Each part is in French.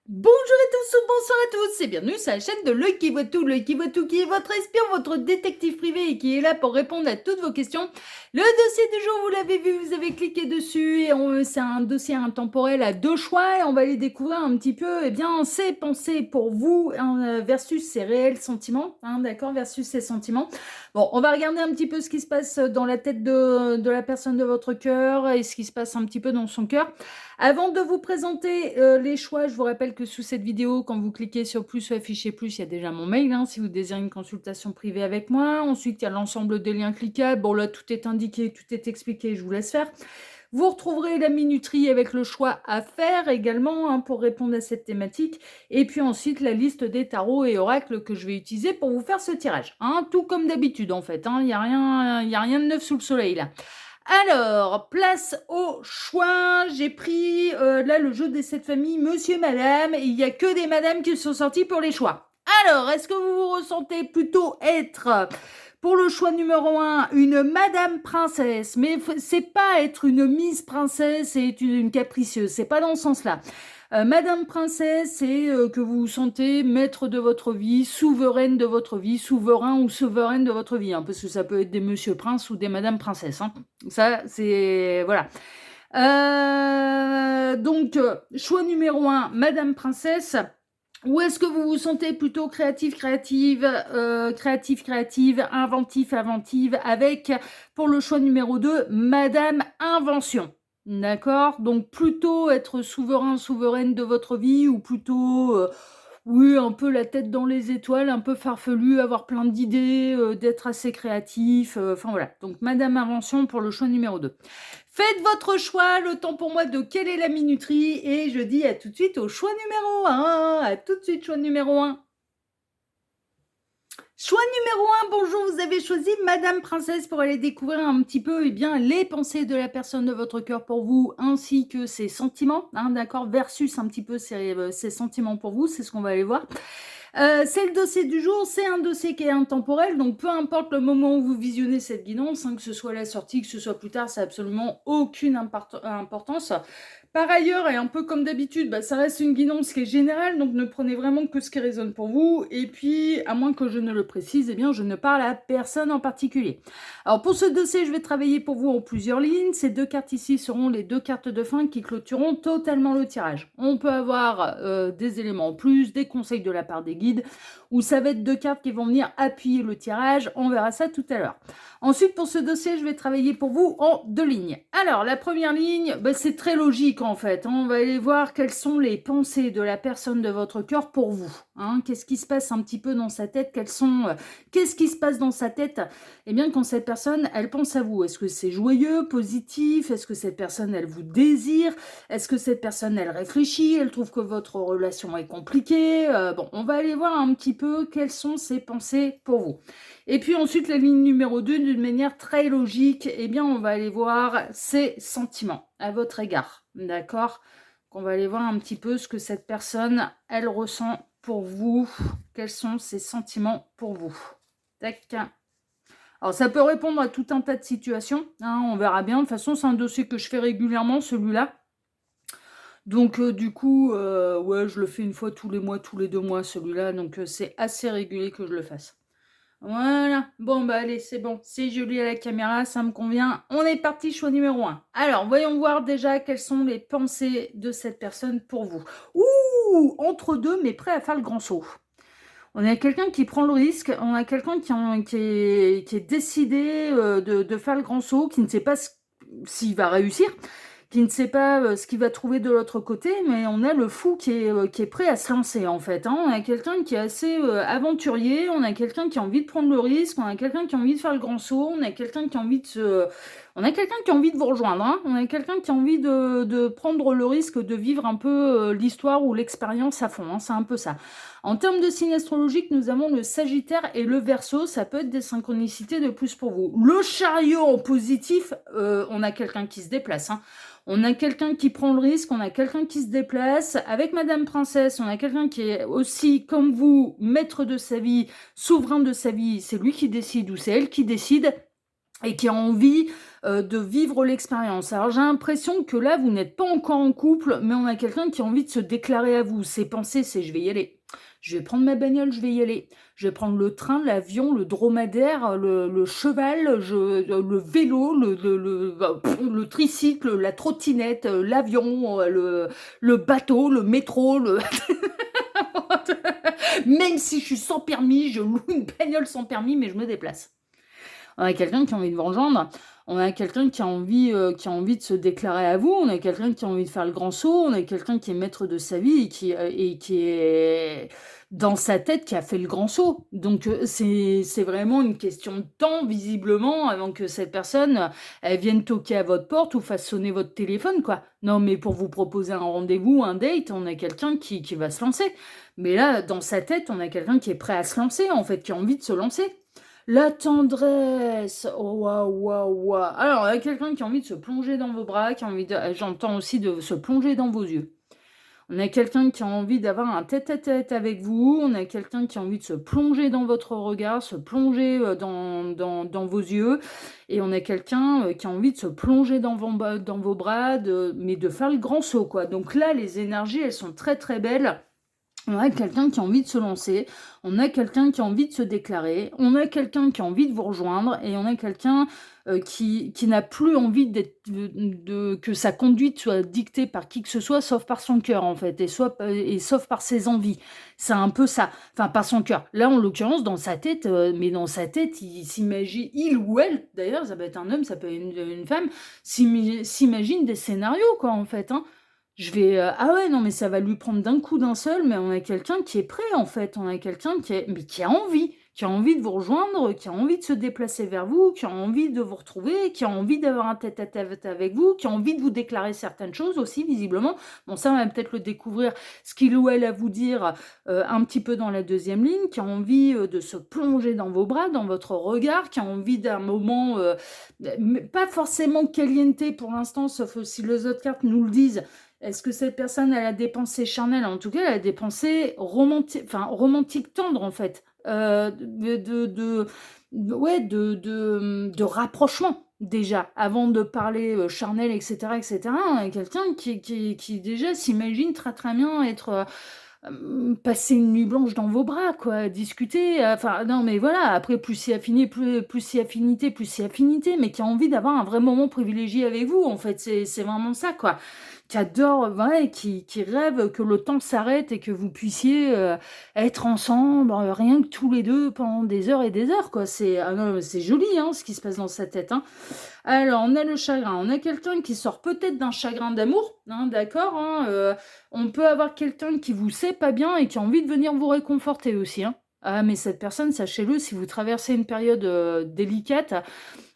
Bonjour à tous ou bonsoir à tous et bienvenue sur la chaîne de L'Oeil qui voit tout, L'Oeil qui voit tout, qui est votre espion, votre détective privé et qui est là pour répondre à toutes vos questions. Le dossier du jour, vous l'avez vu, vous avez cliqué dessus et c'est un dossier intemporel à deux choix et on va aller découvrir un petit peu, ses pensées pour vous versus ses réels sentiments, d'accord, versus ses sentiments. Bon, on va regarder un petit peu ce qui se passe dans la tête de la personne de votre cœur et ce qui se passe un petit peu dans son cœur. Avant de vous présenter les choix, je vous rappelle que sous cette vidéo, quand vous cliquez sur plus ou afficher plus, il y a déjà mon mail, si vous désirez une consultation privée avec moi. Ensuite, il y a l'ensemble des liens cliquables. Bon, là, tout est indiqué, tout est expliqué, je vous laisse faire. Vous retrouverez la minuterie avec le choix à faire également pour répondre à cette thématique. Et puis ensuite, la liste des tarots et oracles que je vais utiliser pour vous faire ce tirage. Tout comme d'habitude, en fait. Il n'y a rien de neuf sous le soleil, là. Alors, place au choix. J'ai pris là le jeu des 7 familles, monsieur, madame, et il n'y a que des madames qui sont sorties pour les choix. Alors, est-ce que vous vous ressentez plutôt être, pour le choix numéro 1, une madame princesse, mais c'est pas être une Miss princesse et une capricieuse, c'est pas dans ce sens-là. Madame Princesse, c'est que vous vous sentez maître de votre vie, souveraine de votre vie, souverain ou souveraine de votre vie, parce que ça peut être des Monsieur Prince ou des Madame Princesse. Ça, c'est... Voilà. Donc, choix numéro 1, Madame Princesse. Ou est-ce que vous vous sentez plutôt créative, inventive, avec, pour le choix numéro 2, Madame Invention. D'accord? Donc plutôt être souveraine de votre vie ou plutôt, oui, un peu la tête dans les étoiles, un peu farfelu, avoir plein d'idées, d'être assez créatif, enfin voilà. Donc Madame Invention pour le choix numéro 2. Faites votre choix, le temps pour moi de quelle est la minuterie et je dis à tout de suite au choix numéro 1. À tout de suite, choix numéro 1. Choix numéro 1, bonjour, vous avez choisi Madame Princesse pour aller découvrir un petit peu les pensées de la personne de votre cœur pour vous, ainsi que ses sentiments, d'accord, versus un petit peu ses sentiments pour vous, c'est ce qu'on va aller voir. C'est le dossier du jour, c'est un dossier qui est intemporel, donc peu importe le moment où vous visionnez cette guidance, que ce soit la sortie, que ce soit plus tard, ça n'a absolument aucune importance. Par ailleurs, et un peu comme d'habitude, ça reste une guidance qui est générale, donc ne prenez vraiment que ce qui résonne pour vous, et puis, à moins que je ne le précise, je ne parle à personne en particulier. Alors pour ce dossier, je vais travailler pour vous en plusieurs lignes. Ces deux cartes ici seront les deux cartes de fin qui clôtureront totalement le tirage. On peut avoir des éléments en plus, des conseils de la part des guides, ou ça va être deux cartes qui vont venir appuyer le tirage. On verra ça tout à l'heure. Ensuite, pour ce dossier, je vais travailler pour vous en deux lignes. Alors, la première ligne, c'est très logique en fait. On va aller voir quelles sont les pensées de la personne de votre cœur pour vous. Qu'est-ce qui se passe un petit peu dans sa tête? Qu'est-ce qui se passe dans sa tête? Quand cette personne, elle pense à vous, est-ce que c'est joyeux, positif? Est-ce que cette personne, elle vous désire? Est-ce que cette personne, elle réfléchit? Elle trouve que votre relation est compliquée? On va aller voir un petit peu quelles sont ses pensées pour vous. Et puis ensuite, la ligne numéro 2, d'une manière très logique, on va aller voir ses sentiments à votre égard, d'accord? On va aller voir un petit peu ce que cette personne, elle ressent pour vous, quels sont ses sentiments pour vous. Tac. Alors, ça peut répondre à tout un tas de situations, on verra bien. De toute façon, c'est un dossier que je fais régulièrement, celui-là. Donc, du coup, ouais, je le fais une fois tous les mois, tous les 2 mois, celui-là. Donc, c'est assez régulier que je le fasse. Voilà. Bon, allez, c'est bon. C'est joli à la caméra, ça me convient. On est parti, choix numéro 1. Alors, voyons voir déjà quelles sont les pensées de cette personne pour vous. Ouh, entre deux, mais prêt à faire le grand saut. On a quelqu'un qui prend le risque, on a quelqu'un qui est décidé de faire le grand saut, qui ne sait pas s'il va réussir, qui ne sait pas ce qu'il va trouver de l'autre côté, mais on a le fou qui est prêt à se lancer en fait. On a quelqu'un qui est assez aventurier, on a quelqu'un qui a envie de prendre le risque, on a quelqu'un qui a envie de faire le grand saut, on a quelqu'un qui a envie de vous rejoindre, on a quelqu'un qui a envie de prendre le risque de vivre un peu l'histoire ou l'expérience à fond, c'est un peu ça. En termes de signe astrologique, nous avons le Sagittaire et le Verseau, ça peut être des synchronicités de plus pour vous. Le Chariot en positif, on a quelqu'un qui se déplace, On a quelqu'un qui prend le risque, on a quelqu'un qui se déplace. Avec Madame Princesse, on a quelqu'un qui est aussi, comme vous, maître de sa vie, souverain de sa vie. C'est lui qui décide ou c'est elle qui décide. et qui a envie de vivre l'expérience. Alors j'ai l'impression que là, vous n'êtes pas encore en couple, mais on a quelqu'un qui a envie de se déclarer à vous. Ses pensées, c'est je vais y aller. Je vais prendre ma bagnole, je vais y aller. Je vais prendre le train, l'avion, le dromadaire, le cheval, le vélo, le tricycle, la trottinette, l'avion, le bateau, le métro, même si je suis sans permis, je loue une bagnole sans permis, mais je me déplace. On a quelqu'un qui a envie de vous rejoindre, on a quelqu'un qui a envie de se déclarer à vous, on a quelqu'un qui a envie de faire le grand saut, on a quelqu'un qui est maître de sa vie et qui est dans sa tête, qui a fait le grand saut. Donc c'est vraiment une question de temps, visiblement, avant que cette personne, elle vienne toquer à votre porte ou fasse sonner votre téléphone, quoi. Non, mais pour vous proposer un rendez-vous, un date, on a quelqu'un qui va se lancer. Mais là, dans sa tête, on a quelqu'un qui est prêt à se lancer, en fait, qui a envie de se lancer. La tendresse, oh, waouh, waouh, waouh. Alors, il y a quelqu'un qui a envie de se plonger dans vos bras, qui a envie de, j'entends aussi de se plonger dans vos yeux. On a quelqu'un qui a envie d'avoir un tête-à-tête avec vous, on a quelqu'un qui a envie de se plonger dans votre regard, se plonger dans vos yeux, et on a quelqu'un qui a envie de se plonger dans vos bras, mais de faire le grand saut, quoi. Donc là, les énergies, elles sont très très belles. On a quelqu'un qui a envie de se lancer, on a quelqu'un qui a envie de se déclarer, on a quelqu'un qui a envie de vous rejoindre et on a quelqu'un qui n'a plus envie que sa conduite soit dictée par qui que ce soit, sauf par son cœur en fait, et sauf par ses envies. C'est un peu ça, enfin par son cœur. Là en l'occurrence dans sa tête, mais dans sa tête il s'imagine, il ou elle d'ailleurs, ça peut être un homme, ça peut être une femme, s'imagine des scénarios quoi en fait, hein. Ah ouais, non, mais ça va lui prendre d'un coup d'un seul, mais on a quelqu'un qui est prêt, en fait. On a quelqu'un mais qui a envie de vous rejoindre, qui a envie de se déplacer vers vous, qui a envie de vous retrouver, qui a envie d'avoir un tête-à-tête avec vous, qui a envie de vous déclarer certaines choses aussi, visiblement. Bon, ça, on va peut-être le découvrir, ce qu'il ou elle a à vous dire un petit peu dans la deuxième ligne, qui a envie de se plonger dans vos bras, dans votre regard, qui a envie d'un moment, pas forcément caliente pour l'instant, sauf si les autres cartes nous le disent. Est-ce que cette personne, elle a des pensées charnelles? En tout cas, elle a des pensées romantiques tendres, en fait. Ouais, de rapprochement, déjà, avant de parler charnel, etc., etc. On a quelqu'un qui déjà s'imagine très très bien être... passer une nuit blanche dans vos bras, quoi, discuter, enfin, non, mais voilà, après, plus si affinité, plus si affinité, mais qui a envie d'avoir un vrai moment privilégié avec vous, en fait, c'est vraiment ça, quoi, qui adore, ouais, qui rêve que le temps s'arrête et que vous puissiez être ensemble, rien que tous les deux, pendant des heures et des heures, quoi, c'est joli, hein, ce qui se passe dans sa tête, hein. Alors, on a le chagrin, on a quelqu'un qui sort peut-être d'un chagrin d'amour, hein, d'accord, hein, on peut avoir quelqu'un qui vous sait pas bien et qui a envie de venir vous réconforter aussi, hein. Ah, mais cette personne, sachez-le, si vous traversez une période délicate,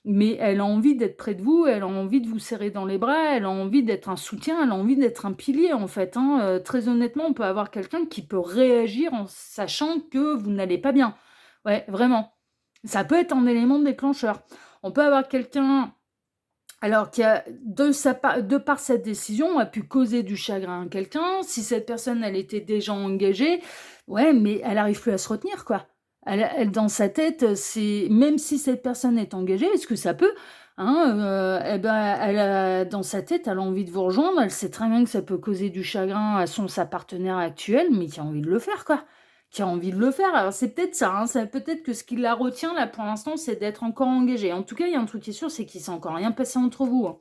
mais elle a envie d'être près de vous, elle a envie de vous serrer dans les bras, elle a envie d'être un soutien, elle a envie d'être un pilier en fait, hein. Très honnêtement, on peut avoir quelqu'un qui peut réagir en sachant que vous n'allez pas bien. Ouais, vraiment. Ça peut être un élément déclencheur. On peut avoir quelqu'un alors qui a, de par cette décision, a pu causer du chagrin à quelqu'un. Si cette personne, elle était déjà engagée, ouais, mais elle arrive plus à se retenir, quoi. Elle dans sa tête, c'est même si cette personne est engagée, est-ce que ça peut? Hein, eh ben, dans sa tête, elle a envie de vous rejoindre. Elle sait très bien que ça peut causer du chagrin à sa partenaire actuelle, mais qui a envie de le faire, quoi. Qui a envie de le faire. Alors c'est peut-être ça, hein, peut-être que ce qui la retient là pour l'instant, c'est d'être encore engagée. En tout cas, il y a un truc qui est sûr, c'est qu'il s'est encore rien passé entre vous, hein.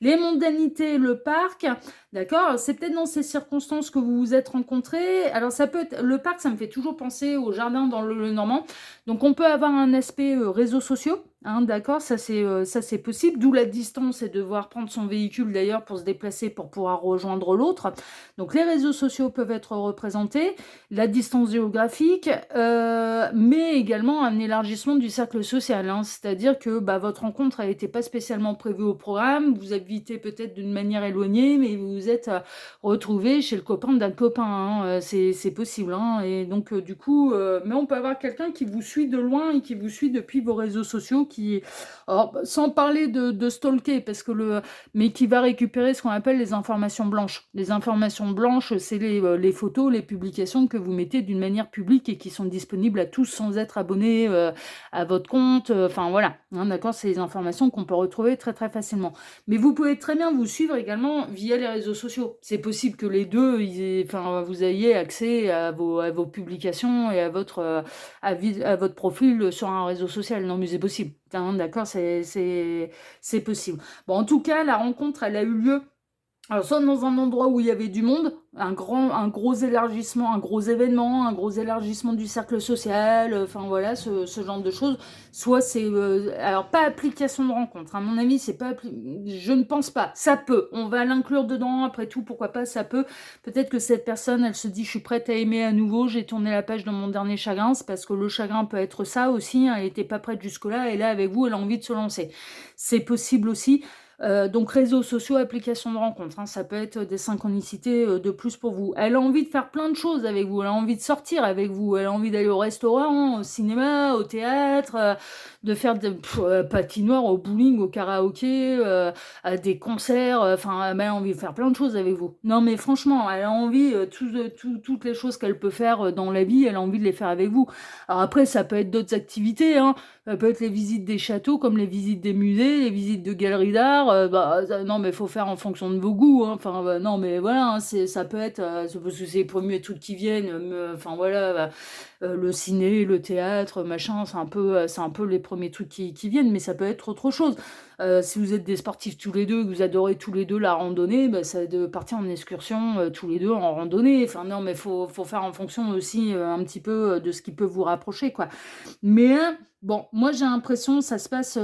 Les mondanités, le parc, d'accord, c'est peut-être dans ces circonstances que vous vous êtes rencontrés. Alors ça peut être, le parc, ça me fait toujours penser au jardin dans le Normand. Donc on peut avoir un aspect réseaux sociaux, hein, d'accord, ça c'est possible, d'où la distance et devoir prendre son véhicule d'ailleurs pour se déplacer pour pouvoir rejoindre l'autre. Donc les réseaux sociaux peuvent être représentés, la distance géographique, mais également un élargissement du cercle social, hein, c'est-à-dire que votre rencontre a été pas spécialement prévue au programme, vous habitez peut-être d'une manière éloignée, mais vous vous êtes retrouvés chez le copain d'un copain, hein, c'est possible, hein, et donc du coup, mais on peut avoir quelqu'un qui vous suit de loin et qui vous suit depuis vos réseaux sociaux, qui alors, sans parler de stalker parce que mais qui va récupérer ce qu'on appelle les informations blanches. Les informations blanches, c'est les photos, les publications que vous mettez d'une manière publique et qui sont disponibles à tous sans être abonnés, à votre compte, enfin voilà, hein, d'accord? C'est des informations qu'on peut retrouver très, très facilement. Mais vous pouvez très bien vous suivre également via les réseaux sociaux. C'est possible que les 2, enfin, vous ayez accès à vos publications et à votre profil sur un réseau social. Non, mais c'est possible. Hein, d'accord, c'est possible. Bon, en tout cas, la rencontre, elle a eu lieu alors, soit dans un endroit où il y avait du monde, un gros élargissement, un gros événement, un gros élargissement du cercle social, enfin voilà, ce genre de choses. Soit c'est, alors pas application de rencontre, à mon avis, c'est pas, je ne pense pas. Ça peut, on va l'inclure dedans, après tout, pourquoi pas, ça peut. Peut-être que cette personne, elle se dit, je suis prête à aimer à nouveau, j'ai tourné la page dans mon dernier chagrin, c'est parce que le chagrin peut être ça aussi, hein, elle n'était pas prête jusque-là, et là, avec vous, elle a envie de se lancer. C'est possible aussi. Donc réseaux sociaux, applications de rencontres, hein, ça peut être des synchronicités de plus pour vous. Elle a envie de faire plein de choses avec vous, elle a envie de sortir avec vous, elle a envie d'aller au restaurant, au cinéma, au théâtre, de faire des patinoires, au bowling, au karaoké, à des concerts, enfin elle a envie de faire plein de choses avec vous. Non mais franchement, elle a envie, toutes les choses qu'elle peut faire dans la vie, elle a envie de les faire avec vous. Alors après, ça peut être d'autres activités, hein. Ça peut être les visites des châteaux, comme les visites des musées, les visites de galeries d'art. Non, mais il faut faire en fonction de vos goûts. Hein. Enfin, non, mais voilà, hein, ça peut être, c'est parce que c'est les premiers trucs qui viennent. Enfin, voilà, le ciné, le théâtre, machin, c'est un peu les premiers trucs qui viennent, mais ça peut être autre chose. Si vous êtes des sportifs tous les deux, que vous adorez tous les deux la randonnée, ça de partir en excursion tous les deux en randonnée. Enfin, non, mais faut faire en fonction aussi un petit peu de ce qui peut vous rapprocher, quoi. Mais bon, moi j'ai l'impression ça se passe.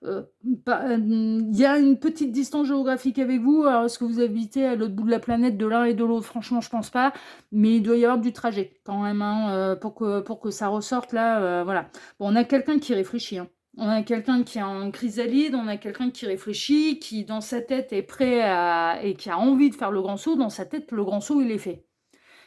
Il y a une petite distance géographique avec vous. Alors, est-ce que vous habitez à l'autre bout de la planète de l'un et de l'autre? Franchement, je pense pas. Mais il doit y avoir du trajet quand même, hein, pour que ça ressorte là. Voilà. Bon, on a quelqu'un qui réfléchit. Hein. On a quelqu'un qui est en chrysalide, on a quelqu'un qui réfléchit, qui dans sa tête est prêt et qui a envie de faire le grand saut. Dans sa tête, le grand saut, il est fait.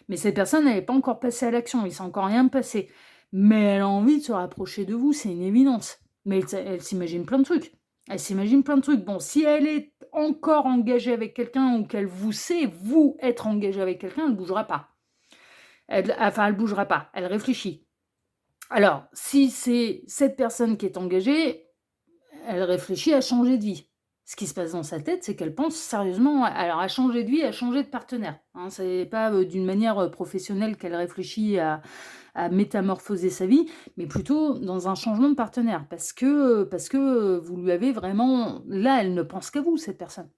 Mais cette personne, elle n'est pas encore passée à l'action, il s'est encore rien passé. Mais elle a envie de se rapprocher de vous, c'est une évidence. Mais elle s'imagine plein de trucs. Elle s'imagine plein de trucs. Bon, si elle est encore engagée avec quelqu'un ou qu'elle vous sait, vous, être engagé avec quelqu'un, elle ne bougera pas. Elle bougera pas, elle réfléchit. Alors, si c'est cette personne qui est engagée, elle réfléchit à changer de vie. Ce qui se passe dans sa tête, c'est qu'elle pense sérieusement alors à changer de vie, à changer de partenaire. Hein, c'est pas d'une manière professionnelle qu'elle réfléchit à métamorphoser sa vie, mais plutôt dans un changement de partenaire. Parce que vous lui avez vraiment... Là, elle ne pense qu'à vous, cette personne.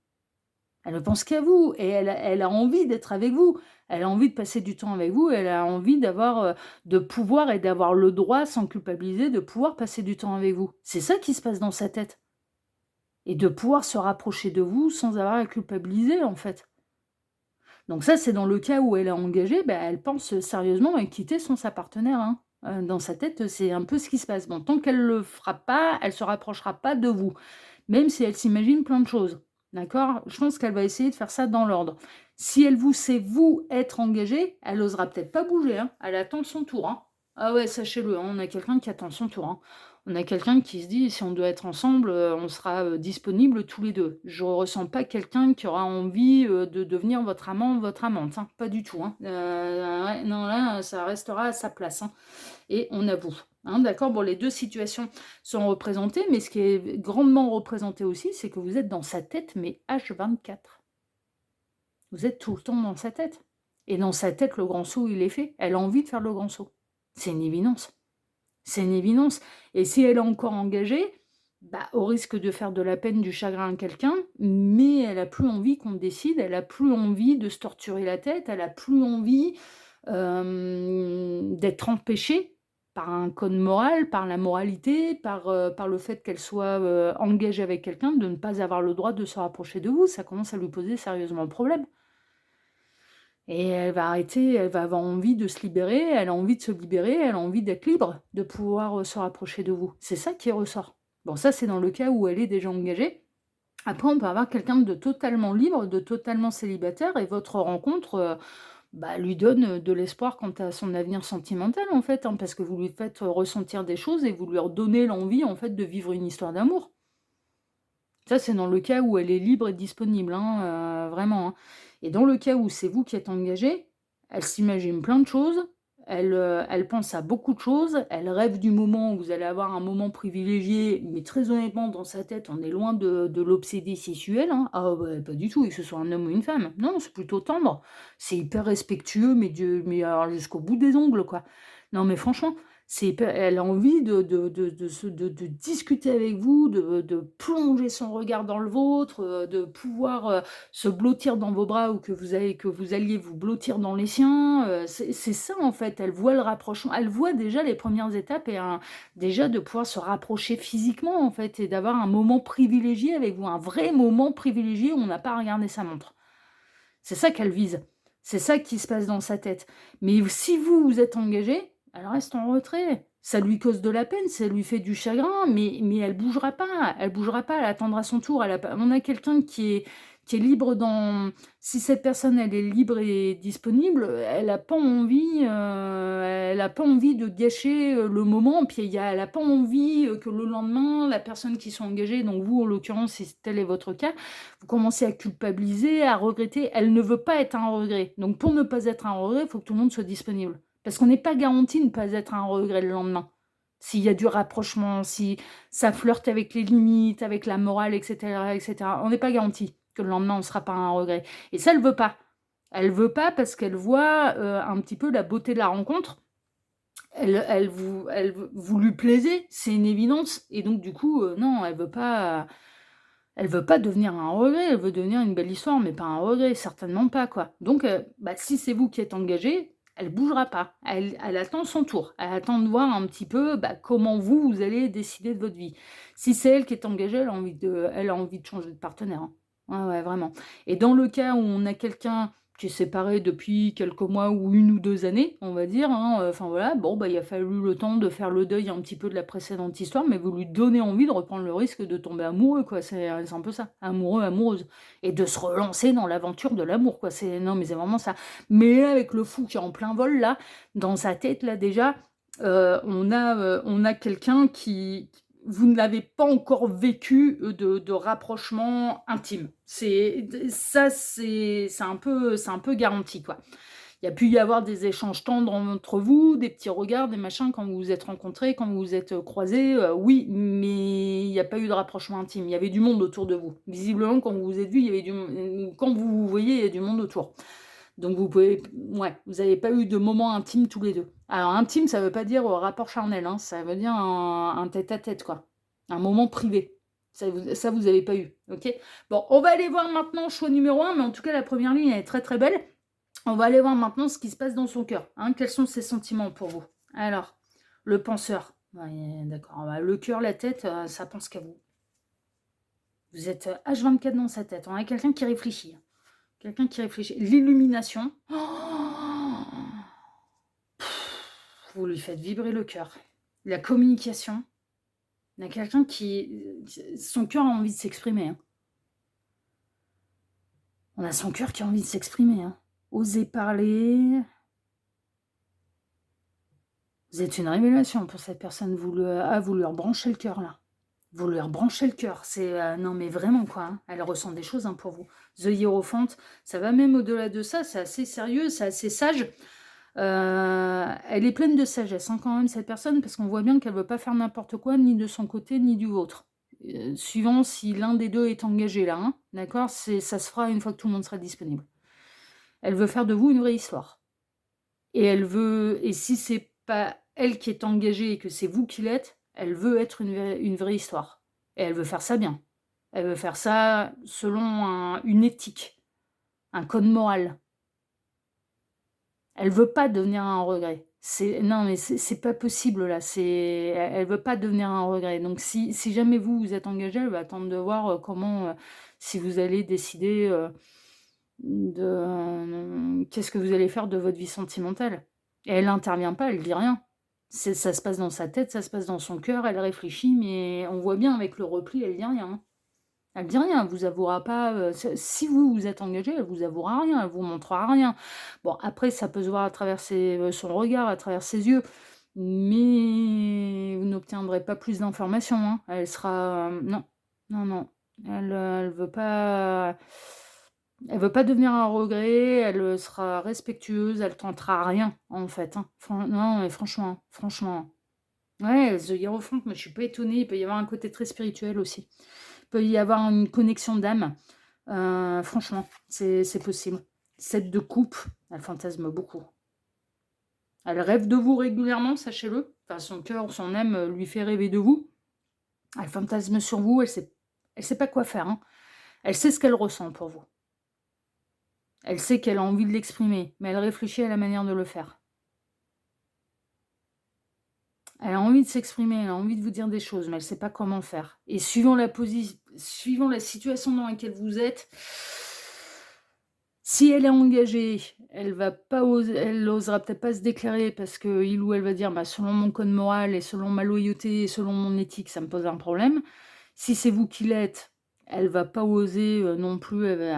Elle ne pense qu'à vous et elle a envie d'être avec vous. Elle a envie de passer du temps avec vous. Elle a envie d'avoir, de pouvoir et d'avoir le droit, sans culpabiliser, de pouvoir passer du temps avec vous. C'est ça qui se passe dans sa tête. Et de pouvoir se rapprocher de vous sans avoir à culpabiliser, en fait. Donc ça, c'est dans le cas où elle est engagée, elle pense sérieusement à quitter sa partenaire. Hein. Dans sa tête, c'est un peu ce qui se passe. Bon, tant qu'elle ne le fera pas, elle ne se rapprochera pas de vous. Même si elle s'imagine plein de choses. D'accord? Je pense qu'elle va essayer de faire ça dans l'ordre. Si elle vous sait, vous, être engagé, elle n'osera peut-être pas bouger. Hein. Elle attend son tour. Hein. Ah ouais, sachez-le, hein, on a quelqu'un qui attend son tour. Hein. On a quelqu'un qui se dit, si on doit être ensemble, on sera disponibles tous les deux. Je ne ressens pas quelqu'un qui aura envie de devenir votre amant, votre amante. Hein. Pas du tout. Hein. Ouais, non, là, ça restera à sa place. Hein. Et on avoue. Hein, d'accord? Bon, les deux situations sont représentées, mais ce qui est grandement représenté aussi, c'est que vous êtes dans sa tête, mais H24. Vous êtes tout le temps dans sa tête. Et dans sa tête, le grand saut, il est fait. Elle a envie de faire le grand saut. C'est une évidence. C'est une évidence. Et si elle est encore engagée, au risque de faire de la peine, du chagrin à quelqu'un, mais elle n'a plus envie qu'on décide, elle n'a plus envie de se torturer la tête, elle n'a plus envie d'être empêchée par un code moral, par la moralité, par le fait qu'elle soit engagée avec quelqu'un, de ne pas avoir le droit de se rapprocher de vous. Ça commence à lui poser sérieusement problème. Et elle va arrêter, elle va avoir envie de se libérer, elle a envie de se libérer, elle a envie d'être libre, de pouvoir se rapprocher de vous. C'est ça qui ressort. Bon, ça, c'est dans le cas où elle est déjà engagée. Après, on peut avoir quelqu'un de totalement libre, de totalement célibataire, et votre rencontre, bah, lui donne, de l'espoir quant à son avenir sentimental, en fait, hein, parce que vous lui faites, ressentir des choses et vous lui redonnez l'envie, en fait, de vivre une histoire d'amour. Ça, c'est dans le cas où elle est libre et disponible, hein, vraiment, hein. Et dans le cas où c'est vous qui êtes engagé, elle s'imagine plein de choses, elle pense à beaucoup de choses, elle rêve du moment où vous allez avoir un moment privilégié, mais très honnêtement, dans sa tête, on est loin de l'obsédé sexuel, hein. Ah bah, pas du tout, et que ce soit un homme ou une femme. Non, c'est plutôt tendre. C'est hyper respectueux, mais alors jusqu'au bout des ongles, quoi. Non, mais franchement, c'est hyper elle a envie de discuter avec vous, de plonger son regard dans le vôtre, de pouvoir, se blottir dans vos bras ou que vous alliez vous blottir dans les siens, c'est ça, en fait. Elle voit le rapprochement, elle voit déjà les premières étapes et déjà de pouvoir se rapprocher physiquement, en fait, et d'avoir un moment privilégié avec vous, un vrai moment privilégié où on n'a pas à regarder sa montre. C'est ça qu'elle vise. C'est ça qui se passe dans sa tête. Mais si vous, vous êtes engagé, elle reste en retrait. Ça lui cause de la peine, ça lui fait du chagrin, mais elle bougera pas. Elle bougera pas, elle attendra son tour. On a quelqu'un qui est libre dans... Si cette personne, elle est libre et disponible, elle a pas envie de gâcher le moment. Puis elle a pas envie que le lendemain, la personne qui soit engagée, donc vous en l'occurrence, si tel est votre cas, vous commencez à culpabiliser, à regretter. Elle ne veut pas être un regret. Donc pour ne pas être un regret, il faut que tout le monde soit disponible. Parce qu'on n'est pas garanti de ne pas être un regret le lendemain. S'il y a du rapprochement, si ça flirte avec les limites, avec la morale, etc., etc., on n'est pas garanti que le lendemain, on ne sera pas un regret. Et ça, elle veut pas. Elle veut pas parce qu'elle voit un petit peu la beauté de la rencontre. Vous lui plaisez, c'est une évidence. Et donc, du coup, non, elle veut pas devenir un regret, elle veut devenir une belle histoire, mais pas un regret, certainement pas, quoi. Donc, bah, si c'est vous qui êtes engagé, elle bougera pas. Elle attend son tour. Elle attend de voir un petit peu bah, comment vous allez décider de votre vie. Si c'est elle qui est engagée, elle a envie de changer de partenaire, hein. Ouais, ouais, vraiment. Et dans le cas où on a quelqu'un qui est séparé depuis quelques mois ou 1 ou 2 années, on va dire, hein, enfin voilà, bon, bah, il a fallu le temps de faire le deuil un petit peu de la précédente histoire, mais vous lui donnez envie de reprendre le risque de tomber amoureux, quoi. C'est un peu ça, amoureux, amoureuse, et de se relancer dans l'aventure de l'amour, quoi. Non, mais c'est vraiment ça. Mais là, avec le fou qui est en plein vol, là, dans sa tête, là, déjà, on a quelqu'un qui vous n'avez pas encore vécu de rapprochement intime. C'est un peu garanti, quoi. Il y a pu y avoir des échanges tendres entre vous, des petits regards, des machins quand vous vous êtes rencontrés, quand vous vous êtes croisés, oui, mais il n'y a pas eu de rapprochement intime. Il y avait du monde autour de vous. Visiblement, quand vous vous êtes vus, il y avait quand vous vous voyez, il y a du monde autour. Donc vous n'avez pas eu de moment intime tous les deux. Alors intime, ça veut pas dire rapport charnel, hein, ça veut dire un tête-à-tête, quoi. Un moment privé. Ça, vous avez pas eu, ok? Bon, on va aller voir maintenant choix numéro 1, mais en tout cas, la première ligne, elle est très très belle. On va aller voir maintenant ce qui se passe dans son cœur, hein. Quels sont ses sentiments pour vous? Alors, le penseur. Ouais, d'accord. Le cœur, la tête, ça pense qu'à vous. Vous êtes H24 dans sa tête. On a quelqu'un qui réfléchit. Quelqu'un qui réfléchit. L'illumination. Oh, vous lui faites vibrer le cœur. La communication. Il y a quelqu'un qui... Son cœur a envie de s'exprimer, hein. On a son cœur qui a envie de s'exprimer, hein. Oser parler. Vous êtes une révélation pour cette personne. Vous lui rebranchez le cœur, là. Vous lui rebranchez le cœur. Non, mais vraiment, quoi, hein. Elle ressent des choses, hein, pour vous. The Hierophant, ça va même au-delà de ça. C'est assez sérieux, c'est assez sage. Elle est pleine de sagesse, hein, quand même, cette personne, parce qu'on voit bien qu'elle veut pas faire n'importe quoi, ni de son côté, ni du vôtre. Suivant si l'un des deux est engagé là, hein, d'accord? Ça se fera une fois que tout le monde sera disponible. Elle veut faire de vous une vraie histoire. Et si c'est pas elle qui est engagée et que c'est vous qui l'êtes, elle veut être une vraie histoire. Et elle veut faire ça bien. Elle veut faire ça selon une éthique, un code moral. Elle veut pas devenir un regret. Non, mais c'est pas possible là. Elle veut pas devenir un regret. Donc si jamais vous êtes engagé, elle va attendre de voir comment, si vous allez décider qu'est-ce que vous allez faire de votre vie sentimentale. Et elle n'intervient pas, elle dit rien. Ça se passe dans sa tête, ça se passe dans son cœur, elle réfléchit, mais on voit bien avec le repli, elle dit rien, hein. Elle dit rien, elle vous avouera pas, si vous, vous êtes engagé, elle vous avouera rien, elle vous montrera rien. Bon, après ça peut se voir à travers son regard, à travers ses yeux, mais vous n'obtiendrez pas plus d'informations, hein. Elle sera, non, non, non, elle veut pas devenir un regret, elle, sera respectueuse, elle tentera rien, en fait, hein. Non, mais franchement, franchement. Ouais, The Hierophant, mais je suis pas étonnée, il peut y avoir un côté très spirituel aussi. Il peut y avoir une connexion d'âme. Franchement, c'est possible. 7 de coupe, elle fantasme beaucoup. Elle rêve de vous régulièrement, sachez-le. Enfin, son cœur, son âme lui fait rêver de vous. Elle fantasme sur vous, elle sait pas quoi faire, hein. Elle sait ce qu'elle ressent pour vous. Elle sait qu'elle a envie de l'exprimer, mais elle réfléchit à la manière de le faire. Elle a envie de s'exprimer, elle a envie de vous dire des choses, mais elle sait pas comment faire. Et suivant la situation dans laquelle vous êtes, si elle est engagée, elle osera peut-être pas se déclarer parce qu'il ou elle va dire: «Bah, selon mon code moral et selon ma loyauté et selon mon éthique, ça me pose un problème». Si c'est vous qui l'êtes, elle va pas oser, non plus, elle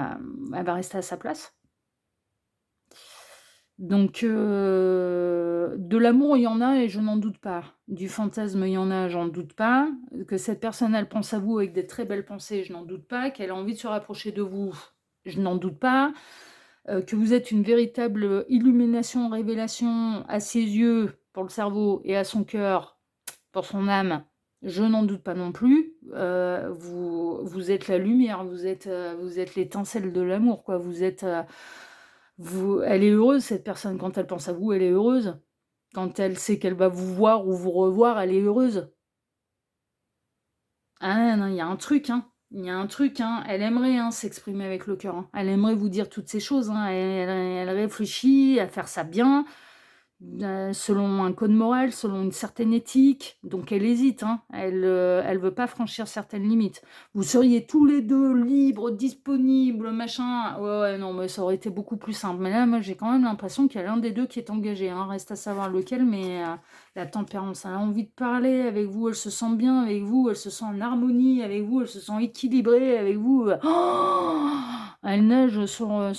va rester à sa place. Donc de l'amour, il y en a et je n'en doute pas. Du fantasme, il y en a, j'en doute pas. Que cette personne, elle pense à vous avec des très belles pensées, je n'en doute pas. Qu'elle a envie de se rapprocher de vous, je n'en doute pas. Que vous êtes une véritable illumination, révélation à ses yeux pour le cerveau et à son cœur pour son âme, je n'en doute pas non plus. Vous êtes la lumière, vous êtes l'étincelle de l'amour, quoi. Elle est heureuse, cette personne, quand elle pense à vous, elle est heureuse. Quand elle sait qu'elle va vous voir ou vous revoir, elle est heureuse. Ah non, il y a un truc, hein. Il y a un truc, hein. Elle aimerait, hein, s'exprimer avec le cœur, hein. Elle aimerait vous dire toutes ces choses, hein. Elle réfléchit à faire ça bien. Selon un code moral, selon une certaine éthique, donc elle hésite, hein. Elle veut pas franchir certaines limites. Vous seriez tous les 2 libres, disponibles, machin, ouais, non, mais ça aurait été beaucoup plus simple. Mais là, moi, j'ai quand même l'impression qu'il y a l'un des 2 qui est engagé, hein. Reste à savoir lequel, mais la tempérance, elle a envie de parler avec vous, elle se sent bien avec vous, elle se sent en harmonie avec vous, elle se sent équilibrée avec vous. Oh, elle nage sur,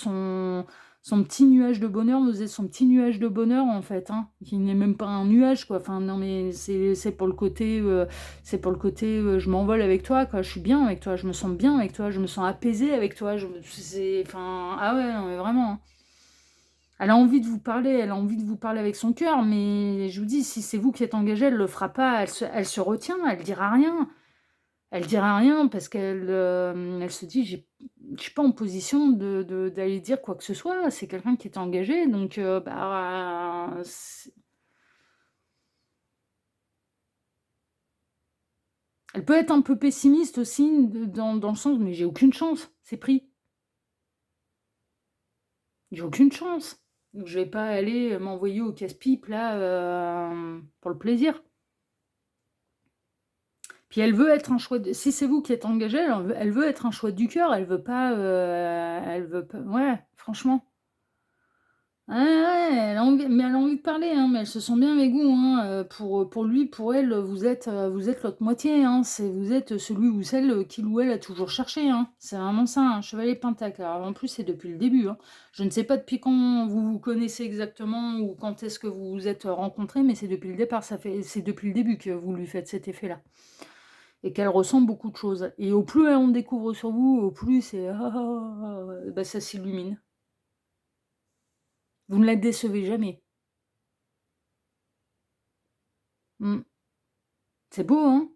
son petit nuage de bonheur, vous êtes son petit nuage de bonheur en fait, hein, qui n'est même pas un nuage quoi. Enfin non mais c'est pour le côté, je m'envole avec toi quoi. Je suis bien avec toi, je me sens bien avec toi, je me sens apaisée avec toi. Enfin ah ouais non mais vraiment, hein. Elle a envie de vous parler, elle a envie de vous parler avec son cœur, mais je vous dis si c'est vous qui êtes engagé, elle le fera pas, elle se retient, elle dira rien. Elle dira rien parce elle se dit: Je suis pas en position d'aller dire quoi que ce soit». C'est quelqu'un qui est engagé donc bah, elle peut être un peu pessimiste aussi dans le sens: «Mais j'ai aucune chance, c'est pris. J'ai aucune chance. Donc je vais pas aller m'envoyer au casse-pipe là, pour le plaisir». Puis elle veut être un choix de si c'est vous qui êtes engagé, elle veut être un choix du cœur, elle veut pas ouais, franchement. Ouais, ouais, elle a envie de parler, hein, mais elle se sent bien avec vous, hein, pour lui, pour elle, vous êtes l'autre moitié, hein, vous êtes celui ou celle, qu'il ou elle a toujours cherché, hein. C'est vraiment ça, un chevalier pentacle. Alors en plus, c'est depuis le début, hein. Je ne sais pas depuis quand vous vous connaissez exactement ou quand est-ce que vous vous êtes, rencontrés, mais c'est depuis le départ, c'est depuis le début que vous lui faites cet effet-là et qu'elle ressent beaucoup de choses et au plus elle en découvre sur vous, au plus c'est: «Ah ah ah ah», bah, ça s'illumine. Vous ne la décevez jamais. Mmh. C'est beau, hein?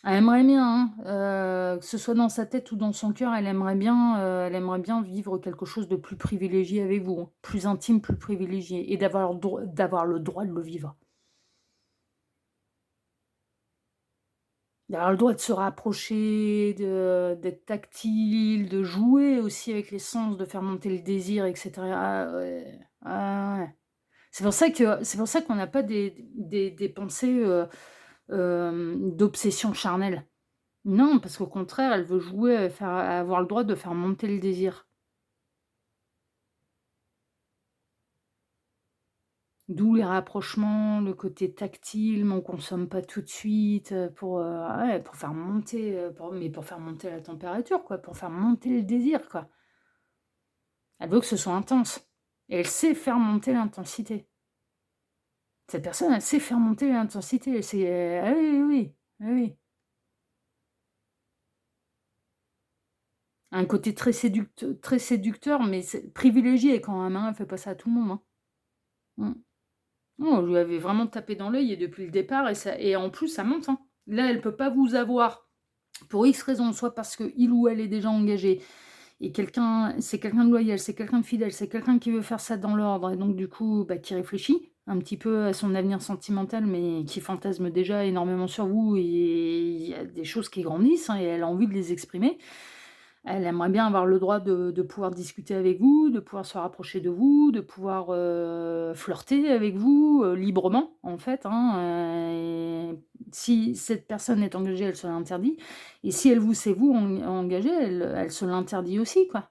Elle aimerait bien, hein, que ce soit dans sa tête ou dans son cœur, elle aimerait bien vivre quelque chose de plus privilégié avec vous, hein, plus intime, plus privilégié et d'avoir le droit de le vivre. D'avoir le droit de se rapprocher, d'être tactile, de jouer aussi avec les sens, de faire monter le désir et cetera. Ah ouais, ah ouais. C'est pour ça qu'on n'a pas des pensées, d'obsession charnelle. Non, parce qu'au contraire, elle veut jouer, avoir le droit de faire monter le désir. D'où les rapprochements, le côté tactile, mais on consomme pas tout de suite, ouais, pour faire monter, pour faire monter la température, quoi, pour faire monter le désir, quoi. Elle veut que ce soit intense et elle sait faire monter l'intensité. Cette personne, elle sait faire monter l'intensité, elle sait ah oui, oui, oui, ah oui. Un côté très séducteur, mais c'est privilégié quand même, hein, elle fait pas ça à tout le monde, hein. Mmh. Non, on lui avait vraiment tapé dans l'œil et depuis le départ et en plus ça monte, hein. Là, elle peut pas vous avoir pour X raisons, soit parce qu'il ou elle est déjà engagé et c'est quelqu'un de loyal, c'est quelqu'un de fidèle, c'est quelqu'un qui veut faire ça dans l'ordre et donc du coup, bah, qui réfléchit un petit peu à son avenir sentimental, mais qui fantasme déjà énormément sur vous et il y a des choses qui grandissent, hein, et elle a envie de les exprimer. Elle aimerait bien avoir le droit de pouvoir discuter avec vous, de pouvoir se rapprocher de vous, de pouvoir, flirter avec vous, librement, en fait, hein, et si cette personne est engagée, elle se l'interdit et si elle vous sait vous engagé, elle se l'interdit aussi, quoi.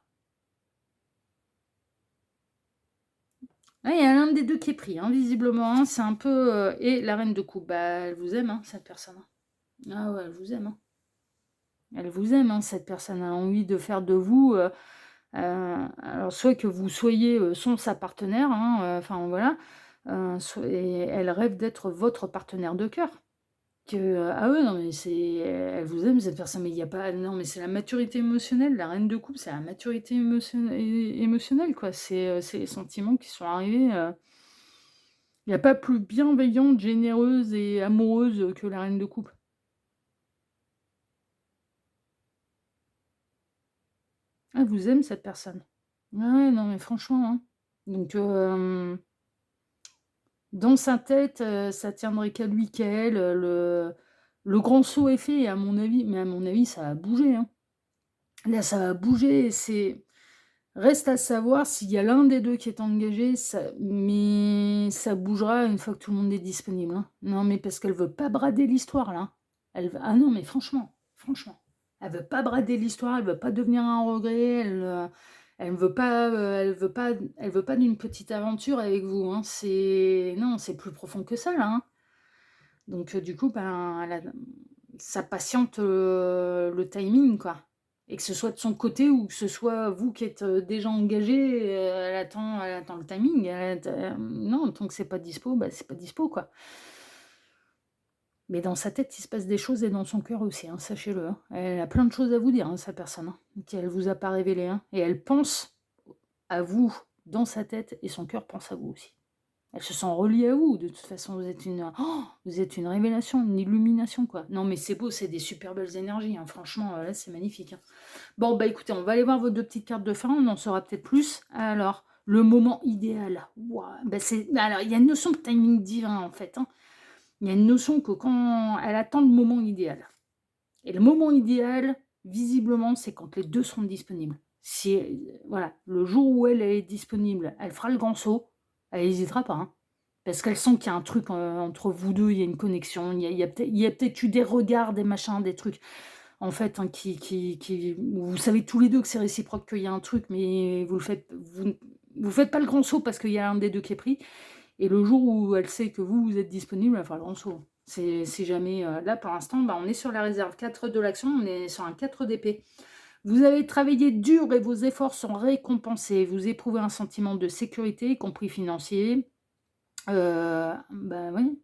Ah, il y a l'un des 2 qui est pris, hein, visiblement, hein, c'est un peu, et la reine de coupe, bah, elle vous aime, hein, cette personne, hein. Ah ouais, elle vous aime, hein. Elle vous aime, hein, cette personne. Elle a envie de faire de vous, alors soit que vous soyez, sa partenaire, hein, enfin voilà, soit et elle rêve d'être votre partenaire de cœur. Ah ouais, non mais elle vous aime cette personne, mais il y a pas non mais c'est la maturité émotionnelle, la reine de coupe, c'est la maturité émotionnelle quoi. C'est les sentiments qui sont arrivés, il y a pas plus bienveillante, généreuse et amoureuse, que la reine de coupe. Elle vous aime cette personne. Ah ouais, non mais franchement, hein. Donc dans sa tête, ça tiendrait qu'à lui, qu'à elle, le grand saut est fait à mon avis, mais à mon avis, ça va bouger, hein. Là, ça va bouger, c'est reste à savoir s'il y a l'un des 2 qui est engagé, mais ça bougera une fois que tout le monde est disponible, hein. Non, mais parce qu'elle veut pas brader l'histoire, là, hein. Ah non, mais franchement, franchement, elle veut pas brader l'histoire, elle veut pas devenir un regret, elle ne veut pas, elle veut pas d'une petite aventure avec vous, hein. Non, c'est plus profond que ça, là, hein. Donc du coup, ben, ça patiente, le timing, quoi. Et que ce soit de son côté ou que ce soit vous qui êtes, déjà engagés, elle attend le timing, non, tant que c'est pas dispo, bah, c'est pas dispo, quoi. Mais dans sa tête, il se passe des choses et dans son cœur aussi, hein, sachez-le, hein. Elle a plein de choses à vous dire, hein, sa personne, hein, qu'elle vous a pas révélées, hein. Et elle pense à vous dans sa tête et son cœur pense à vous aussi. Elle se sent reliée à vous, de toute façon, vous êtes une révélation, une illumination, quoi. Non, mais c'est beau, c'est des super belles énergies, hein, franchement, là, c'est magnifique, hein. Bon, bah, écoutez, on va aller voir vos 2 petites cartes de fin, on en saura peut-être plus. Alors, le moment idéal, waouh, bah, alors, il y a une notion de timing divin, en fait, hein. Il y a une notion que quand elle attend le moment idéal et le moment idéal, visiblement, c'est quand les 2 seront disponibles. Si, voilà, le jour où elle est disponible, elle fera le grand saut, elle hésitera pas, hein. Parce qu'elle sent qu'il y a un truc, entre vous 2, il y a une connexion, il y a peut-être eu des regards, des machins, des trucs, en fait, hein, où vous savez tous les 2 que c'est réciproque, qu'il y a un truc, mais vous faites pas le grand saut parce qu'il y a un des 2 qui est pris et le jour où elle sait que vous êtes disponible, elle fera le grand saut. C'est jamais, là, pour l'instant, bah, on est sur la réserve 4 de l'action, on est sur un 4 d'épée. Vous avez travaillé dur et vos efforts sont récompensés. Vous éprouvez un sentiment de sécurité, y compris financier. Bah, oui,